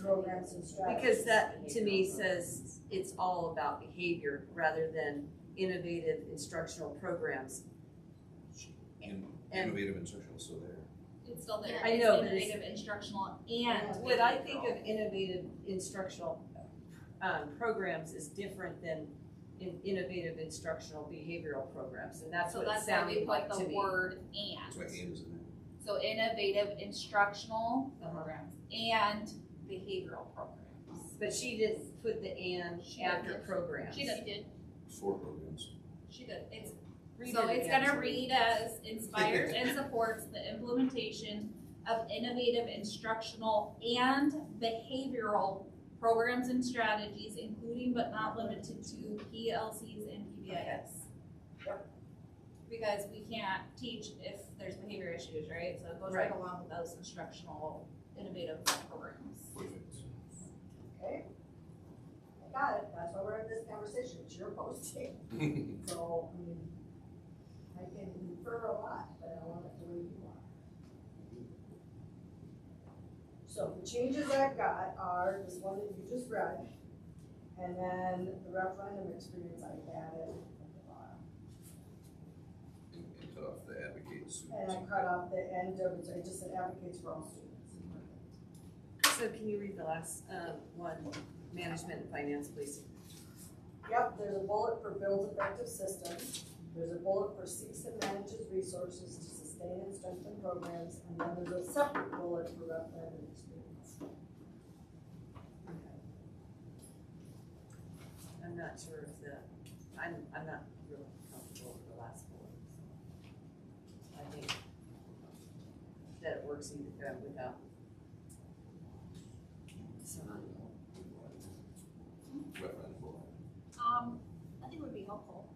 Programs and strategies. Because that, to me, says it's all about behavior rather than innovative instructional programs. Innovative instructional is still there. It's still there. I know, It's but it's- innovative instructional and What I think behavioral. of innovative instructional programs is different than innovative instructional behavioral programs, and that's So what it that's why we sounded like put to the me. word That's why and. and is in there. So innovative instructional programs and behavioral programs. But she didn't put the and after programs. She did. 4 programs. She did. It's Read So it it's again, gonna please. read as inspires and supports the implementation of innovative instructional and behavioral programs and strategies, including but not limited to PLCs and PBIS. Because we can't teach if there's behavior issues, right? So it goes right along with those instructional innovative programs. Perfect. Okay. I got it, that's why we're in this conversation, it's your posting. So, I mean, I can infer a lot, but I want it the way you want. So the changes I've got are this one that you just read, and then the referendum experience I added at the bottom. And cut off the advocates. And I cut off the end of it, so I just said advocates for all students. So can you read the last one, management and finance, please? Yep, there's a bullet for builds effective systems. There's a bullet for seeks and manages resources to sustain and strengthen programs, and then there's a separate bullet for referendum experience. I'm not sure if I'm not really comfortable with the last bullet. So I think that it works either without. So, I think it would be helpful.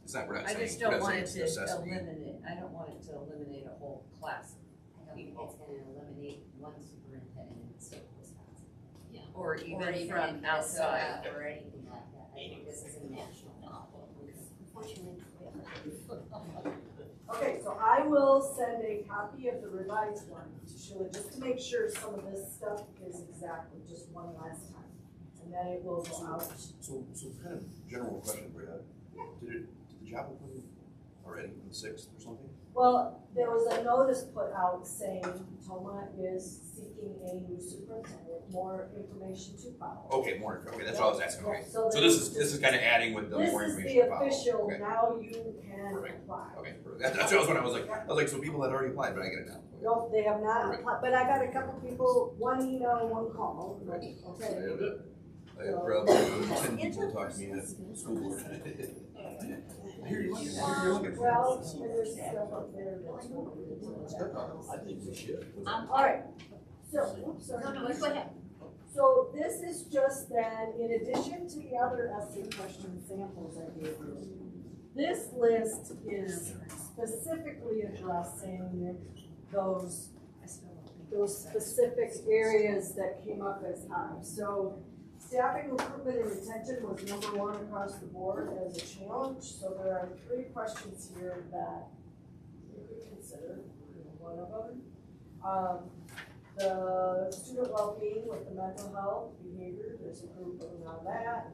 It's not, we're not I saying, just we're don't not want saying it it's a to necessity. eliminate, I don't want it to eliminate a whole class I don't think it's gonna eliminate one superintendent in the state of Wisconsin. Yeah. or even Or even from in outside. Minnesota or anything like that. I think this is a national problem. Unfortunately. Okay, so I will send a copy of the revised one to Sheila, just to make sure some of this stuff is exactly just one last time. And then it will go out. So kind of general question, Brad. Did the job open already on the 6th or something? Well, there was a notice put out saying Tomah is seeking a new superintendent, more information to follow. Okay, more, okay, that's what I was asking, okay. So So this is kind of adding with the more This is information the to follow. official, Okay. now you can apply. Okay, perfect. That's what I was like, so people had already applied, but I get it now. No, they have not Perfect. applied, but I got a couple people, one email, one call, okay? I have probably 10 people talk to me at school board. I hear you. Well, there's stuff up there that's. I think we should. All right, so, oops, sorry. No, go ahead. So this is just then, in addition to the other essay question samples I gave you, this list is specifically addressing those specific areas that came up as high. So staffing, recruitment, and retention was number 1 across the board as a challenge. So there are 3 questions here that you could consider, one of them. The student well-being with the mental health, behavior, there's a group around that.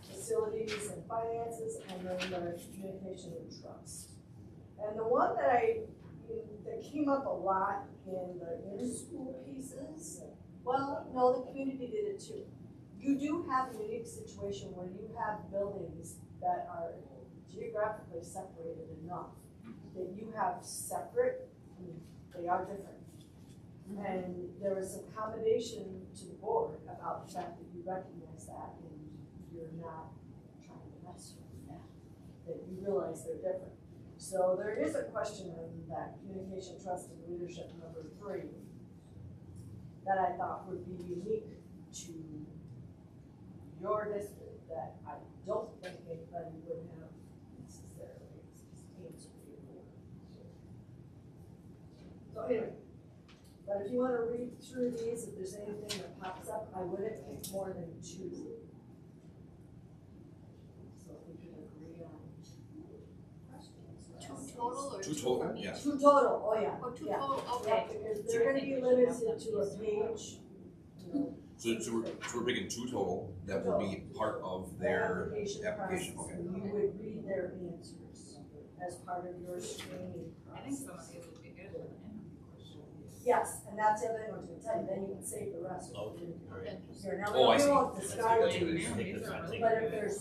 Facilities and finances, and then the communication and trust. And the one that came up a lot in the in-school pieces, well, no, the community did it too. You do have a unique situation where you have buildings that are geographically separated enough that you have separate, I mean, they are different. And there was some accommodation to the board about the fact that you recognize that and you're not trying to mess with that, that you realize they're different. So there is a question on that communication, trust, and leadership number 3 that I thought would be unique to your district that I don't think anybody would have necessarily answered before. So anyway, but if you want to read through these, if there's anything that pops up, I wouldn't pick more than 2. So if we can agree on questions. 2 total or 2 total, yeah. 2 total, oh yeah. Oh, 2 yeah. total, Yeah, okay. because they're gonna be limited to a page, you know. So we're picking 2 total that will be part of their application, process, okay. and you would read their answers as part of your screening I think process. some of these would be good for the interview questions. Yes, and that's the other thing I was gonna tell you, then you can save the rest. Okay, alright. Here, now, Oh, I we see. won't That's discard what it, it is. but if there's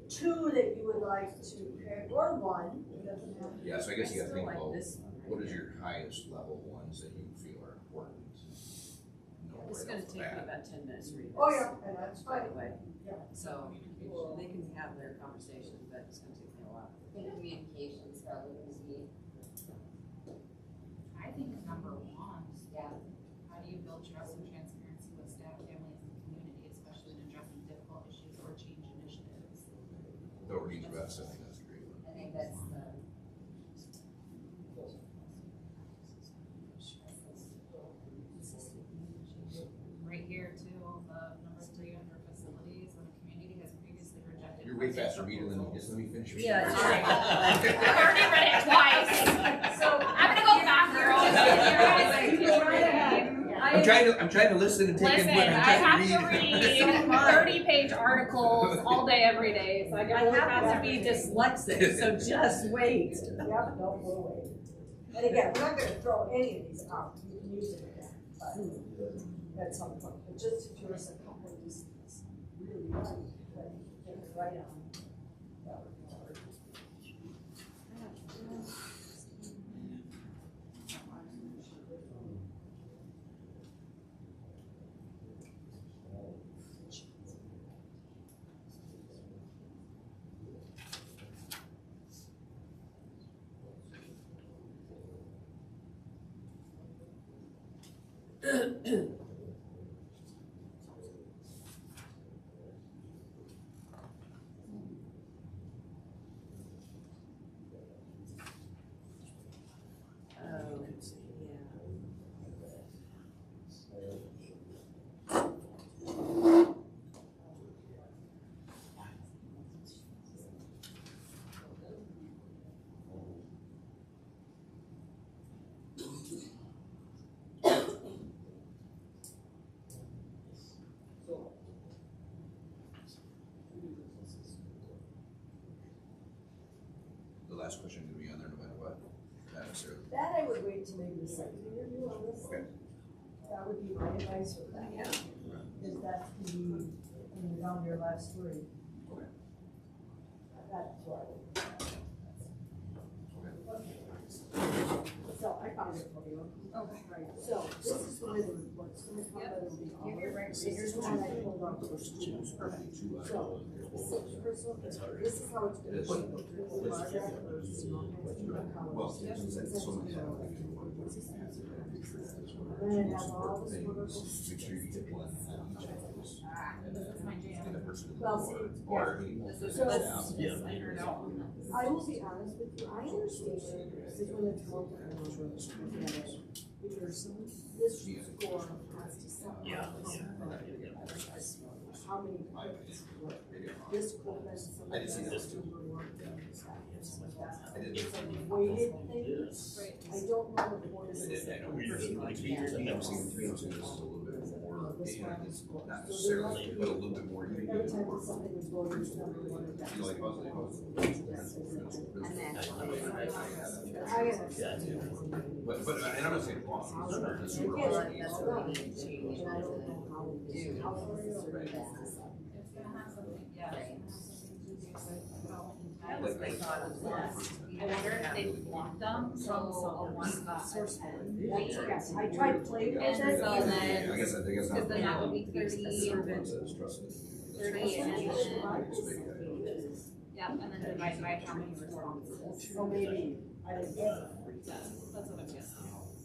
2 that you would like to pick, or 1, it doesn't have to be. Yeah, so I guess you gotta still think like about, this one right what is here. your highest level ones that you feel are important? It's gonna take me about 10 minutes to read this. Oh, yeah, and that's By fine. the way, Yeah. so they can have their conversation, but it's gonna take me a while. I think communication's probably the key. I think number one, Yeah. how do you build trust and transparency with staff, families, and community, especially in addressing difficult issues or change initiatives? Over each rest, I think that's a great one. I think that's the. Right here too, the number 3 under facilities, when a community has previously rejected. You're way faster reading than me, just let me finish. Yeah, reading. sorry. I've already read it twice, so I'm gonna go back there. I'm trying to listen and take Listen, in what I I'm have trying to read 30-page articles all day, every day, so I I gotta look happen to at be it. dyslexic, so just wait. Yep, no, we'll wait. And again, we're not gonna throw any of these out, you can use it again, but at some point, but just if there's a couple of these really right, like, get it right on. That would be hard. Oh, The last question can be on there no matter what, not necessarily. That I would wait to maybe the second interview on this. Okay. That would be my advice for that. Yeah. Is that to be, when you're down to your last three. Okay. That's what I would. Okay. So I found it for you. Okay. Right, so this is one of the reports, gonna come out of the. Here's one I pulled up for students. Perfect. So, this is how it's gonna be. Well, since that's so much. And it has all the political. Make sure you get one on each of those. This is my jam. And the person in the Well, see, board, or. This is So- this figured out. I will be honest with you, I understand this is when it's more because this score has to sell. How many credits? This could have been I did see this too. I did. It's a weighted thing. I don't know what board is. I know, I've never seen three, so this is a little bit more, and it's not necessarily, but a little bit more. Every time something was going, it's number one. or You know, like, but, and I'm not saying it's wrong, it's super awesome. It's gonna have something, yeah. I was thinking I wonder if they blocked them, so a 1 got a 10. Yes, I tried to play with And it. so then, I guess because then that would be 30, 30 and then, yeah, and then divide by how many responses. So maybe, I didn't get it. That's what I'm guessing.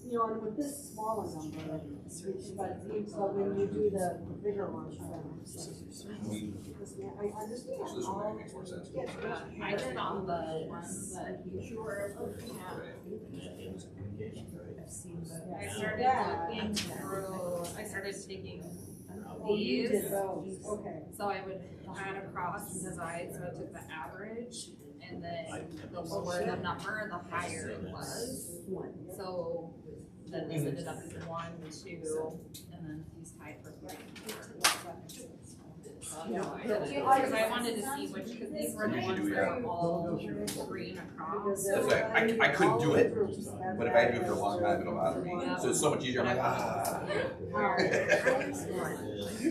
You know, and with this smaller number, but when you do the bigger ones, I understand. So this one makes more sense. I did all the ones that you were looking at. I started looking through, I started taking Oh, you these. did those, okay. So I would add across and divide, so I took the average, and then the lower the number, the higher it was. So then this ended up as 1, 2, and then these tied for 3. Because I wanted to see which, because these were the ones that were all green across. That's like, I couldn't do it, but if I do it for a long time, it'll bother me. So it's so much easier, I'm like,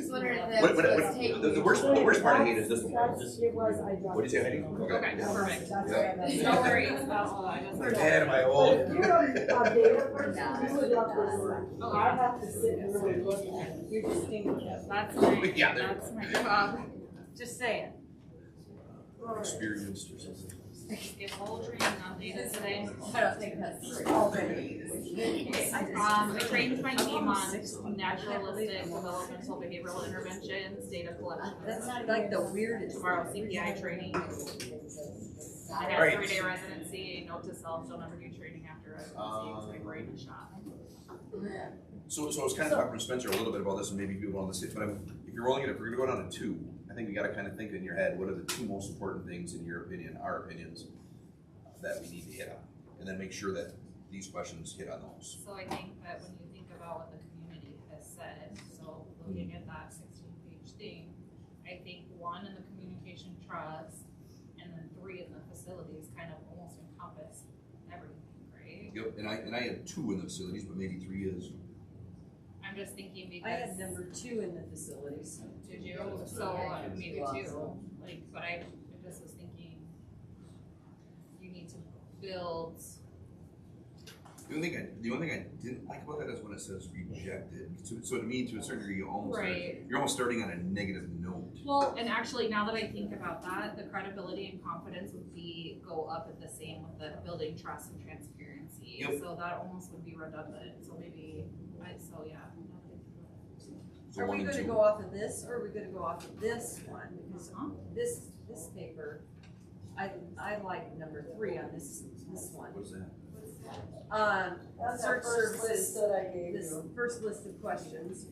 just wondering if that What- was what- taken. the worst part I hate is this one. It was, I dropped. What'd you say, Heidi? Okay, perfect. Yeah. No worries. I just. Man, am I old? If you're a data person, you would love this one. I have to sit and really look at it. You're just thinking, That's my, Yeah, there- that's my job. just saying. Experienced or something. If whole training on data today. I don't think that's true. I trained my team on naturalistic developmental behavioral interventions, data collection. That's like the weirdest. Tomorrow CPI training. I had Right. 3-day residency, note to self, don't ever do training after residency, because my brain is shot. So I was kind of talking to Spencer a little bit about this, and maybe people on the sit, but if you're rolling it, if we're gonna go down to 2, I think we gotta kind of think in your head, what are the 2 most important things in your opinion, our opinions, that we need to hit on? And then make sure that these questions hit on those. So I think that when you think about what the community has said, so looking at that 16-page thing, I think 1 in the communication trust, and then 3 in the facilities kind of almost encompass everything, right? Yep, and I had 2 in the facilities, but maybe 3 is. I'm just thinking because. I had number 2 in the facilities. Did you? So maybe 2, like, but I just was thinking, you need to build. The only thing I didn't like about that is when it says rejected. So to me, to a certain degree, you're almost starting on a negative note. Well, and actually, now that I think about that, the credibility and confidence would go up at the same with the building trust and transparency. Yep. So that almost would be redundant. So maybe, yeah. So Are 1 we and gonna 2. go off of this, or are we gonna go off of this one? Because this paper, I like number 3 on this one. What is that? That's Search the first list services, that I gave this you. first list of questions.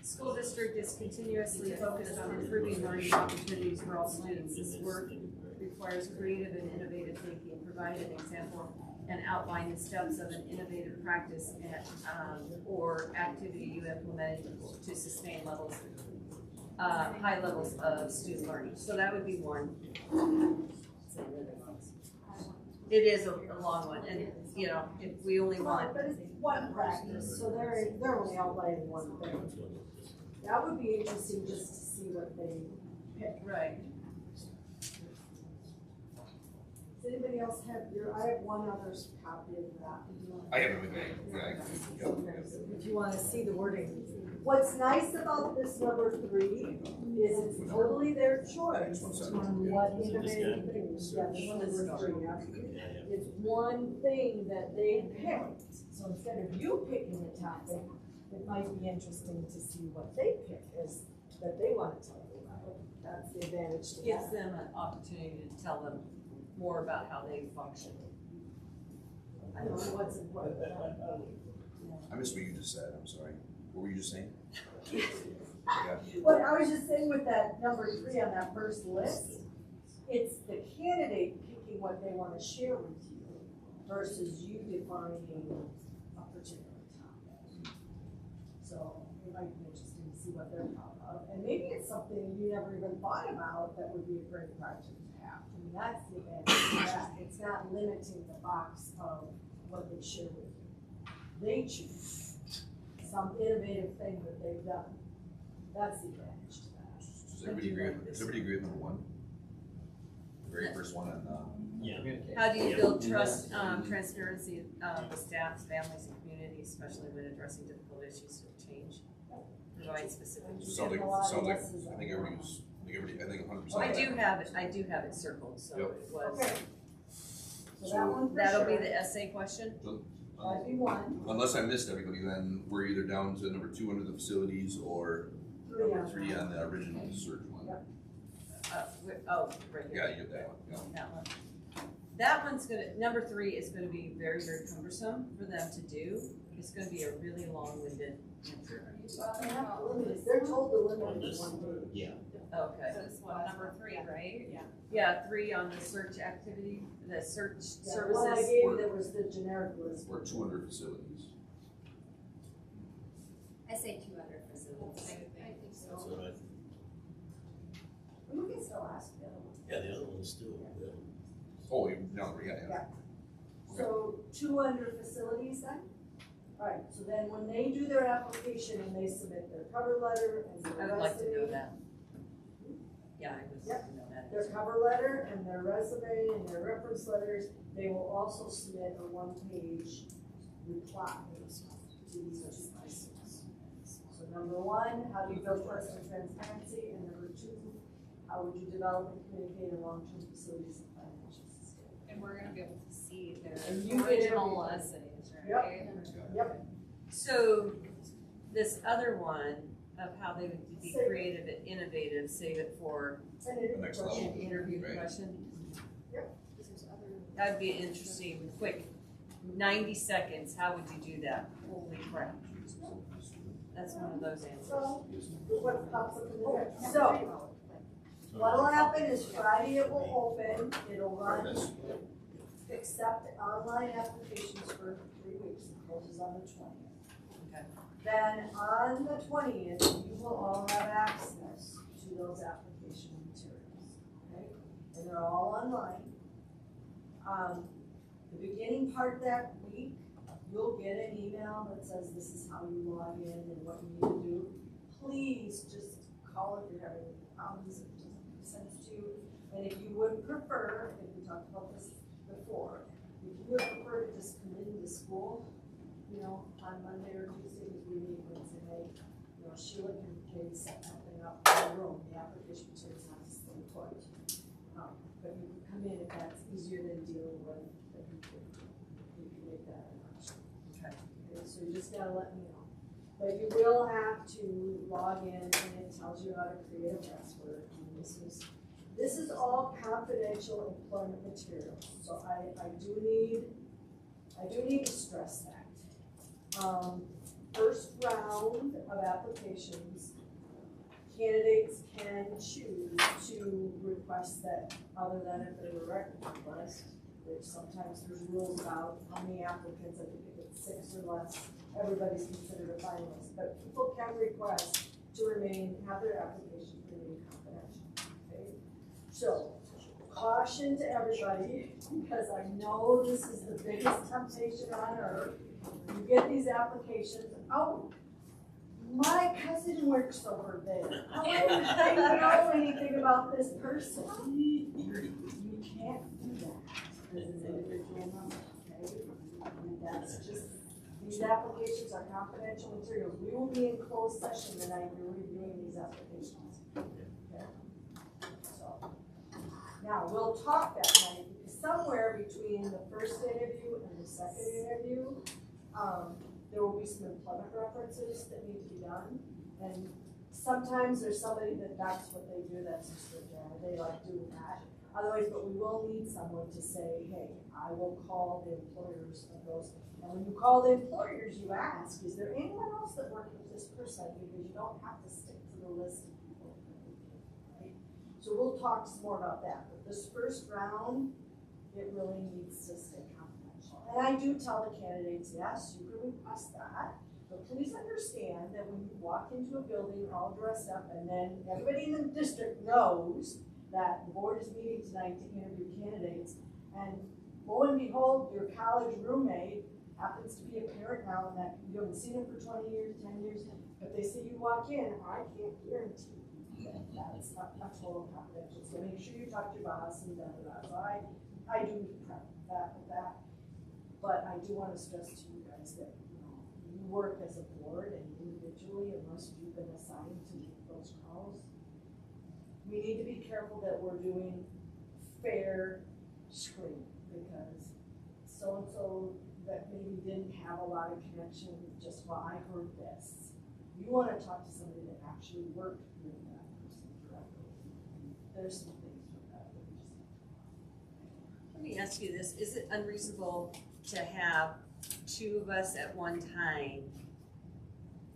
School district is continuously focused on improving learning opportunities for all students. This work requires creative and innovative thinking. Provide an example and outline the steps of an innovative practice or activity you implemented to sustain high levels of student learning. So that would be 1. It is a long one, and you know, if we only want. But it's one practice, so they're only outlining one thing. That would be interesting just to see what they pick. Right. Does anybody else have I have one other copy of that. I have everything. If you wanna see the wording. What's nice about this number 3 is it's totally their choice on what innovative things, yeah, this one is number 3, yeah. It's one thing that they picked, so instead of you picking a topic, it might be interesting to see what they pick is, that they wanna tell you about. That's the advantage to Gives that. them an opportunity to tell them more about how they function. I don't know what's important. I missed what you just said, I'm sorry. What were you just saying? Well, I was just saying with that number 3 on that first list, it's the candidate picking what they want to share with you versus you defining a particular topic. So it might be interesting to see what they're proud of. And maybe it's something you never even thought about that would be a great project to have. I mean, that's the advantage of that. It's not limiting the box of what they share with you. They choose some innovative thing that they've done. That's the advantage to that. Does everybody agree with number 1? The very first one on, Yeah. How do you build trust, transparency with staff, families, and communities, especially when addressing difficult issues of change? Provide specific. sounds like, I think everybody's, I think 100%. I do have it circled, so Yep. it was. Okay. So that one for That'll be sure. the essay question? That'd be 1. Unless I missed everybody, then we're either down to number 2 under the facilities or number 3 on the original search one. Yep. Right here. Yeah, you get that one, yeah. That one. That one's number 3 is gonna be very, very cumbersome for them to do. It's gonna be a really long-winded answer. Well, they have to limit it. They're told to limit it to 1 page. Yeah. Okay. So this one, number 3, right? Yeah. Yeah, 3 on the search activity, the search Yeah, the one I services. gave you that was the generic list. We're 200 facilities. I say 200 facilities. I think so. That's what I think. You can still ask them. Yeah, the other one's still, yeah. Oh, no, yeah. So 200 facilities then? Right, so then when they do their application and they submit their cover letter and their I would like to know resume, that. Yeah, I would like to know that. their cover letter and their resume and their reference letters, they will also submit a one-page reply to these two questions. So number one, how do you build trust and transparency? And number two, how would you develop and communicate a long-term facilities and financial system? And we're gonna be able to see their And you get original everything. essays, Yep. right? Yep. So this other one of how they would be Save it. creative and innovative, save it for And it- next level. an interview Right. question. Yep. That'd be interesting, quick, 90 seconds, how would you do that? Holy crap. That's one of those answers. So, what pops up in the next? So, what'll happen is Friday it will open, it'll run, accept online applications for 3 weeks, it closes on the 20th. Okay. Then on the 20th, you will all have access to those application materials, okay? And they're all online. The beginning part of that week, you'll get an email that says this is how you log in and what you need to do. Please just call if you're having problems, if it doesn't make sense to you. And if you would prefer, I think we talked about this before, if you would prefer to just come into school, you know, on Monday or Tuesday, because we meet Wednesday night, you know, Sheila can maybe set something up in the room, the application materials not just stay put. But you can come in if that's easier than dealing with, then you can make that an option. Okay. Okay, so you just gotta let me know. But you will have to log in and it tells you how to create a password. And this is all confidential employment materials, so I do need to stress that. First round of applications, candidates can choose to request that, other than if they're a record request, which sometimes there's rules about how many applicants, I think if it's 6 or less, everybody's considered a finalist. But people can request to have their application remain confidential, okay? So, caution to everybody, because I know this is the biggest temptation on earth. You get these applications, oh, my cousin works over there. How would I know anything about this person? You can't do that as an individual member, okay? And that's just, these applications are confidential materials. We will be in closed session tonight, we're reviewing these applications. Okay? So, now, we'll talk that night, because somewhere between the first interview and the second interview, there will be some employment references that need to be done. And sometimes there's somebody that's what they do, that's just their job, they like doing that. Otherwise, but we will need someone to say, hey, I will call the employers of those. And when you call the employers, you ask, is there anyone else that worked with this person? Because you don't have to stick to the list of people. Right? So we'll talk some more about that. But this first round, it really needs to stay confidential. And I do tell the candidates, yes, you can request that. But please understand that when you walk into a building all dressed up and then everybody in the district knows that the board is meeting tonight to interview candidates, and lo and behold, your college roommate happens to be a parent now, and that you haven't seen him for 20 years, 10 years, but they say you walk in, I can't guarantee that that's not total confidential. So make sure you talk to your boss and da. So I do prep that with that, but I do want to stress to you guys that you work as a board and individually, unless you've been assigned to make those calls. We need to be careful that we're doing fair screening, because so-and-so that maybe didn't have a lot of connection, just, well, I heard this. You want to talk to somebody that actually worked with that person directly. There's some things with that we just have to. Let me ask you this, is it unreasonable to have 2 of us at one time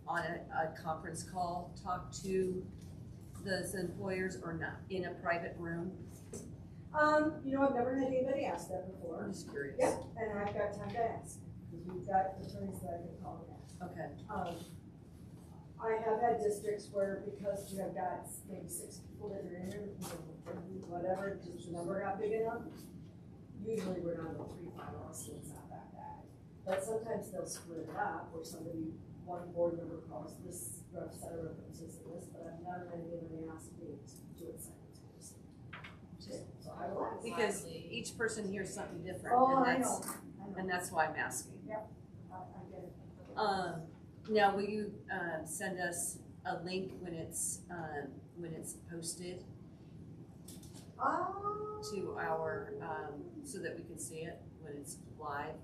on a conference call talk to those employers, or not, in a private room? I've never had anybody ask that before. I'm just curious. Yep, and I've got time to ask, because we've got attorneys that I can call and ask. Okay. I have had districts where, because you have got maybe 6 people that are in there, whatever, just the number got big enough, usually we're down to 3 finalists, so it's not that bad. But sometimes they'll split it up, where one board member calls this set of references to this, but I've never had anybody ask me to do it simultaneously. So I will ask. Because each person hears something different, Oh, I and know, and that's why I'm asking. Yep, I get it. Now, will you, send us a link when it's posted to our, so that we can see it when it's live?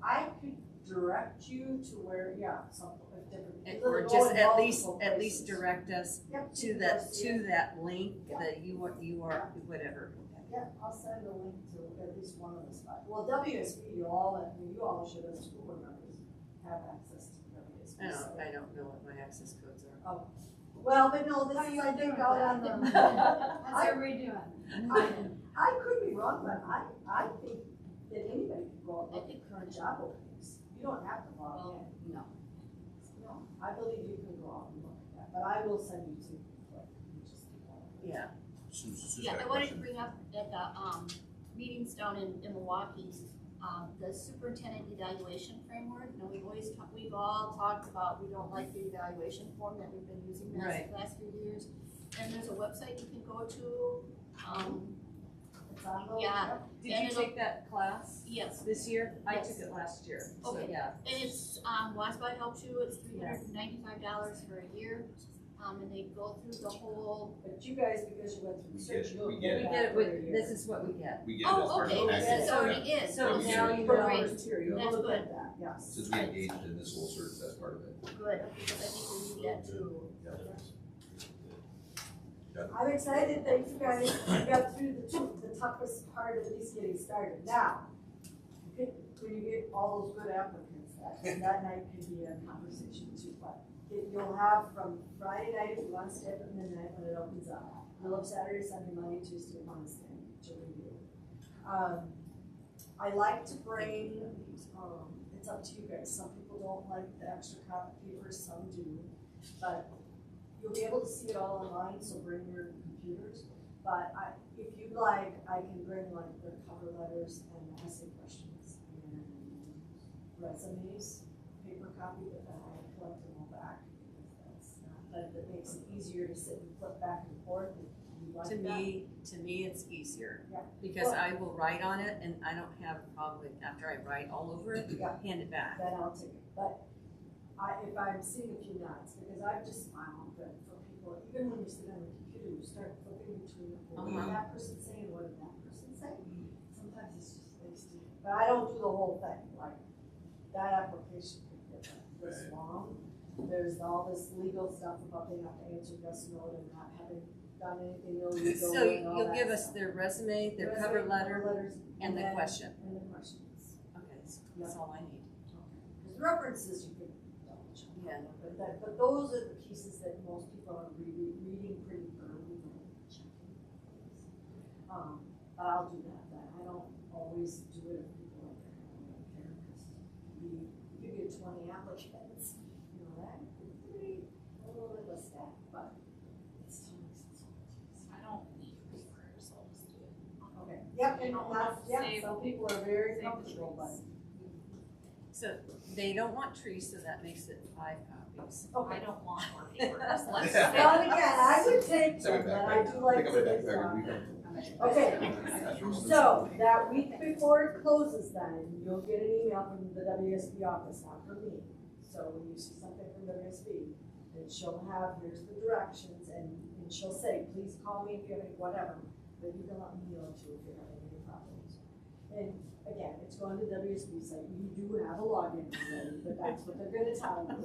I could direct you to where, some different. Or just at least direct us Yep, to that link, the UR, whatever. Yeah, I'll send a link to at least one of the spots. Well, WSB, you all should, as school board members, have access to WSB. I don't know what my access codes are. Oh, well, but no, this is, I think, out on the. How's everybody doing? I could be wrong, but I think that anybody can go and look at current job openings. You don't have to log in. No. No, I believe you can go out and look at that, but I will send you to. Yeah. Yeah, I wanted to bring up at the meetings down in Milwaukee, the superintendent evaluation framework. You know, we've all talked about, we don't like the evaluation form that we've been using the last few years. And there's a website you can go to. Yeah. Did you take that class? Yes. This year? I Yes. took it last year. So, Okay. yeah. And it's, WASBI helps you, it's $395 for a year. And they go through the whole. But you guys, because you went through research, we get it. We get it with, this is what we get. We get it as part of the package. This already is. So we now should- you Great. know. That's good. Yes. Since we engaged in this whole search, that's part of it. Good, because I think we need that too. I'm excited, thanks you guys, we got through the toughest part of at least getting started. Now, when you get all those good applicants, that night could be a conversation too, but you'll have from Friday night, if you want to stay up at midnight when it opens up. You'll have Saturday, Sunday, Monday, Tuesday, Wednesday to review. I like to bring, it's up to you guys, some people don't like the extra copy paper, some do, but you'll be able to see it all online, so bring your computers. But if you'd like, I can bring like the cover letters and the essay questions and resumes, paper copy, but then I collect them all back. Because that makes it easier to sit and flip back and forth. If you like To me, it's easier. Yeah. Because I will write on it and I don't have a problem with, after I write all over it, hand it back. then I'll take it. But if I'm seeing a few nods, because I just smile for people, even when you sit on the computer, you start flipping between, what did that person say and what did that person say? Sometimes it's just wasted. But I don't do the whole thing, like, that application could get this long. There's all this legal stuff about they have to answer yes, no, and not having done anything illegal. So and all you'll that give us stuff. their resume, their Resume, cover letter, letters, and the then- question. And the questions. Okay, that's all I need. Because references you can double check. Yeah. But those are the pieces that most people are reading pretty early and checking. But I'll do that, I don't always do it if people like, I don't care, because you get 20 applicants, you know, that could be a little bit of a stack, but it's too expensive. I don't need paper, so I'll just do it. Okay, yep, and that's, Save some people are very save the comfortable, but. So they don't want trees, so that makes it 5 copies. I don't want more papers, let's Well, again, I would take Send them, it but back. I do like Pick up to my get backpack some. and we can. Okay, so that week before it closes then, you'll get an email from the WSB office, not from me. So when you see something from WSB, then she'll have, here's the directions, and she'll say, please call me if you have any, whatever, but you can let me know too if you're having any problems. And again, it's going to WSB site, you do have a login already, but that's what they're gonna tell you,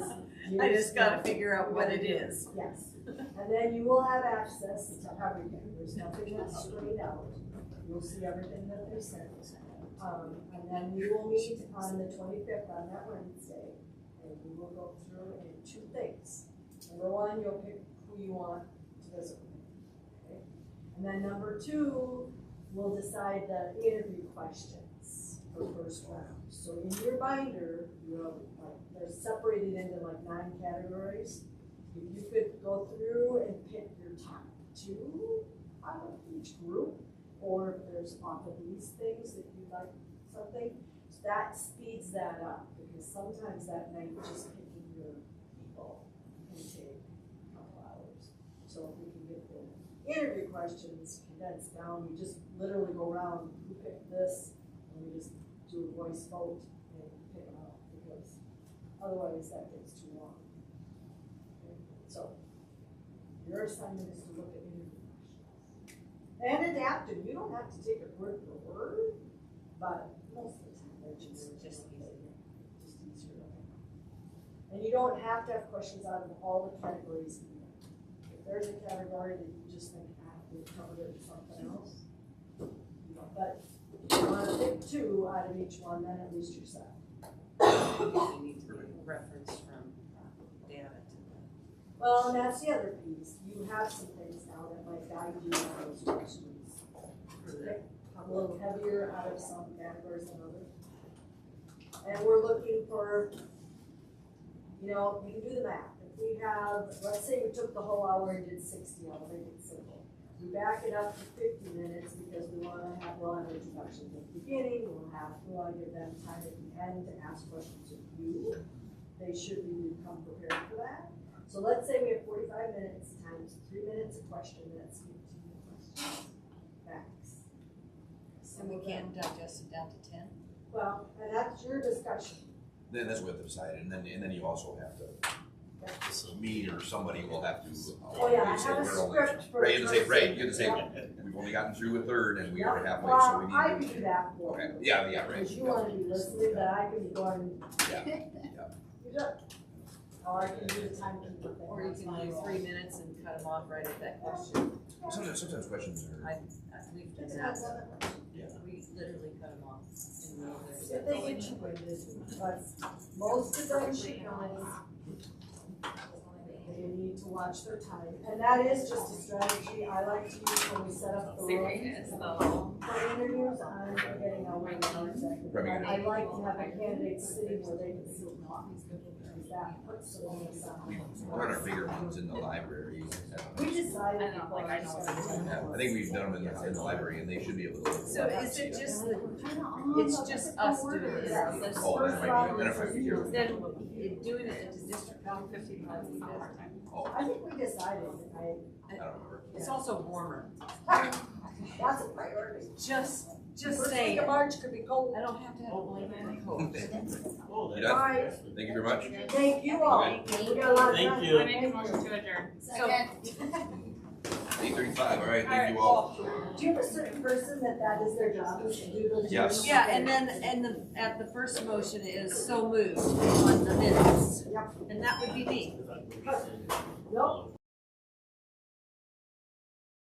is. I just gotta figure out what it is. Yes, and then you will have access to everything, there's nothing that's straight out, you'll see everything that they sent. And then we will meet on the 25th, on that Wednesday, and we will go through and 2 things. Number 1, you'll pick who you want to visit with, okay? And then number 2, we'll decide the interview questions for first round. So in your binder, they're separated into like 9 categories. If you could go through and pick your top 2 out of each group, or if there's off of these things that you'd like something, that speeds that up, because sometimes that night just picking your people can take a couple hours. So if we can get the interview questions condensed down, we just literally go around, who picked this, and we just do a voice vote and pick them out, because otherwise that gets too long. Okay? So your assignment is to look at interview questions and adapt them. You don't have to take it word for word, but most of the time they're just easier. And you don't have to have questions out of all the categories either. If there's a category that you just think, we covered it with something else, you know, but if you want to pick 2 out of each one, then at least you're set. You need to get a reference from data to that. Well, and that's the other piece. You have some things now that might guide you on those questions. Pick a little heavier out of some categories than others. And we're looking for, you know, you can do the math. If we have, let's say we took the whole hour and did 60, I'll make it simple. We back it up to 50 minutes because we'll have introductions at the beginning, we want to give them time at the end to ask questions of you. They should be come prepared for that. So let's say we have 45 minutes times 3 minutes a question, that's 15 questions. Max. And we can't digest it down to 10? Well, and that's your discussion. Then that's what they decided, and then you also have to, me or somebody will have to. Oh, yeah, I say have a we're only- script for Right, you have to say, right, you have to say, Yep. we've only gotten through a third and we Yep. are halfway, Well, so we need to. I can do that for Okay, you. yeah, right. Because you want to be listening, but I can be going. Yeah, You do. Or I can do the timekeeper thing. Or you can do 3 minutes and cut them off right at that question. Sometimes questions are. We've It done depends that. on the question. Yeah. We literally cut them off in the middle of If their they get you with but most of them should know they need to watch their time. And that is just a strategy I like to use when we set up the rooms for interviews. I'm forgetting how many hours exactly. But I like to have the candidates sitting where they can see because that puts the onus on. We've done our bigger ones in the library. We decided. I think we've done them in the library and they should be able to. So is it just it's just us doing this? Oh, that might be, then if I could hear. Then doing it at the district level 50 miles a day. I think we decided, I don't remember. It's also warmer. That's a priority. Just First saying. week of March could be cold. I don't have to have a blanket and a coat. You done? Alright. Thank you very much. Thank you all. Okay. We got a lot of Thank time. you. I make a motion to adjourn. Second. 8:35, all right, thank you all. Do you have a certain person that is their job, is to do those? Yes. Yeah, and then, at the first motion is so moved on the minutes. Yep. And that would be me. Nope.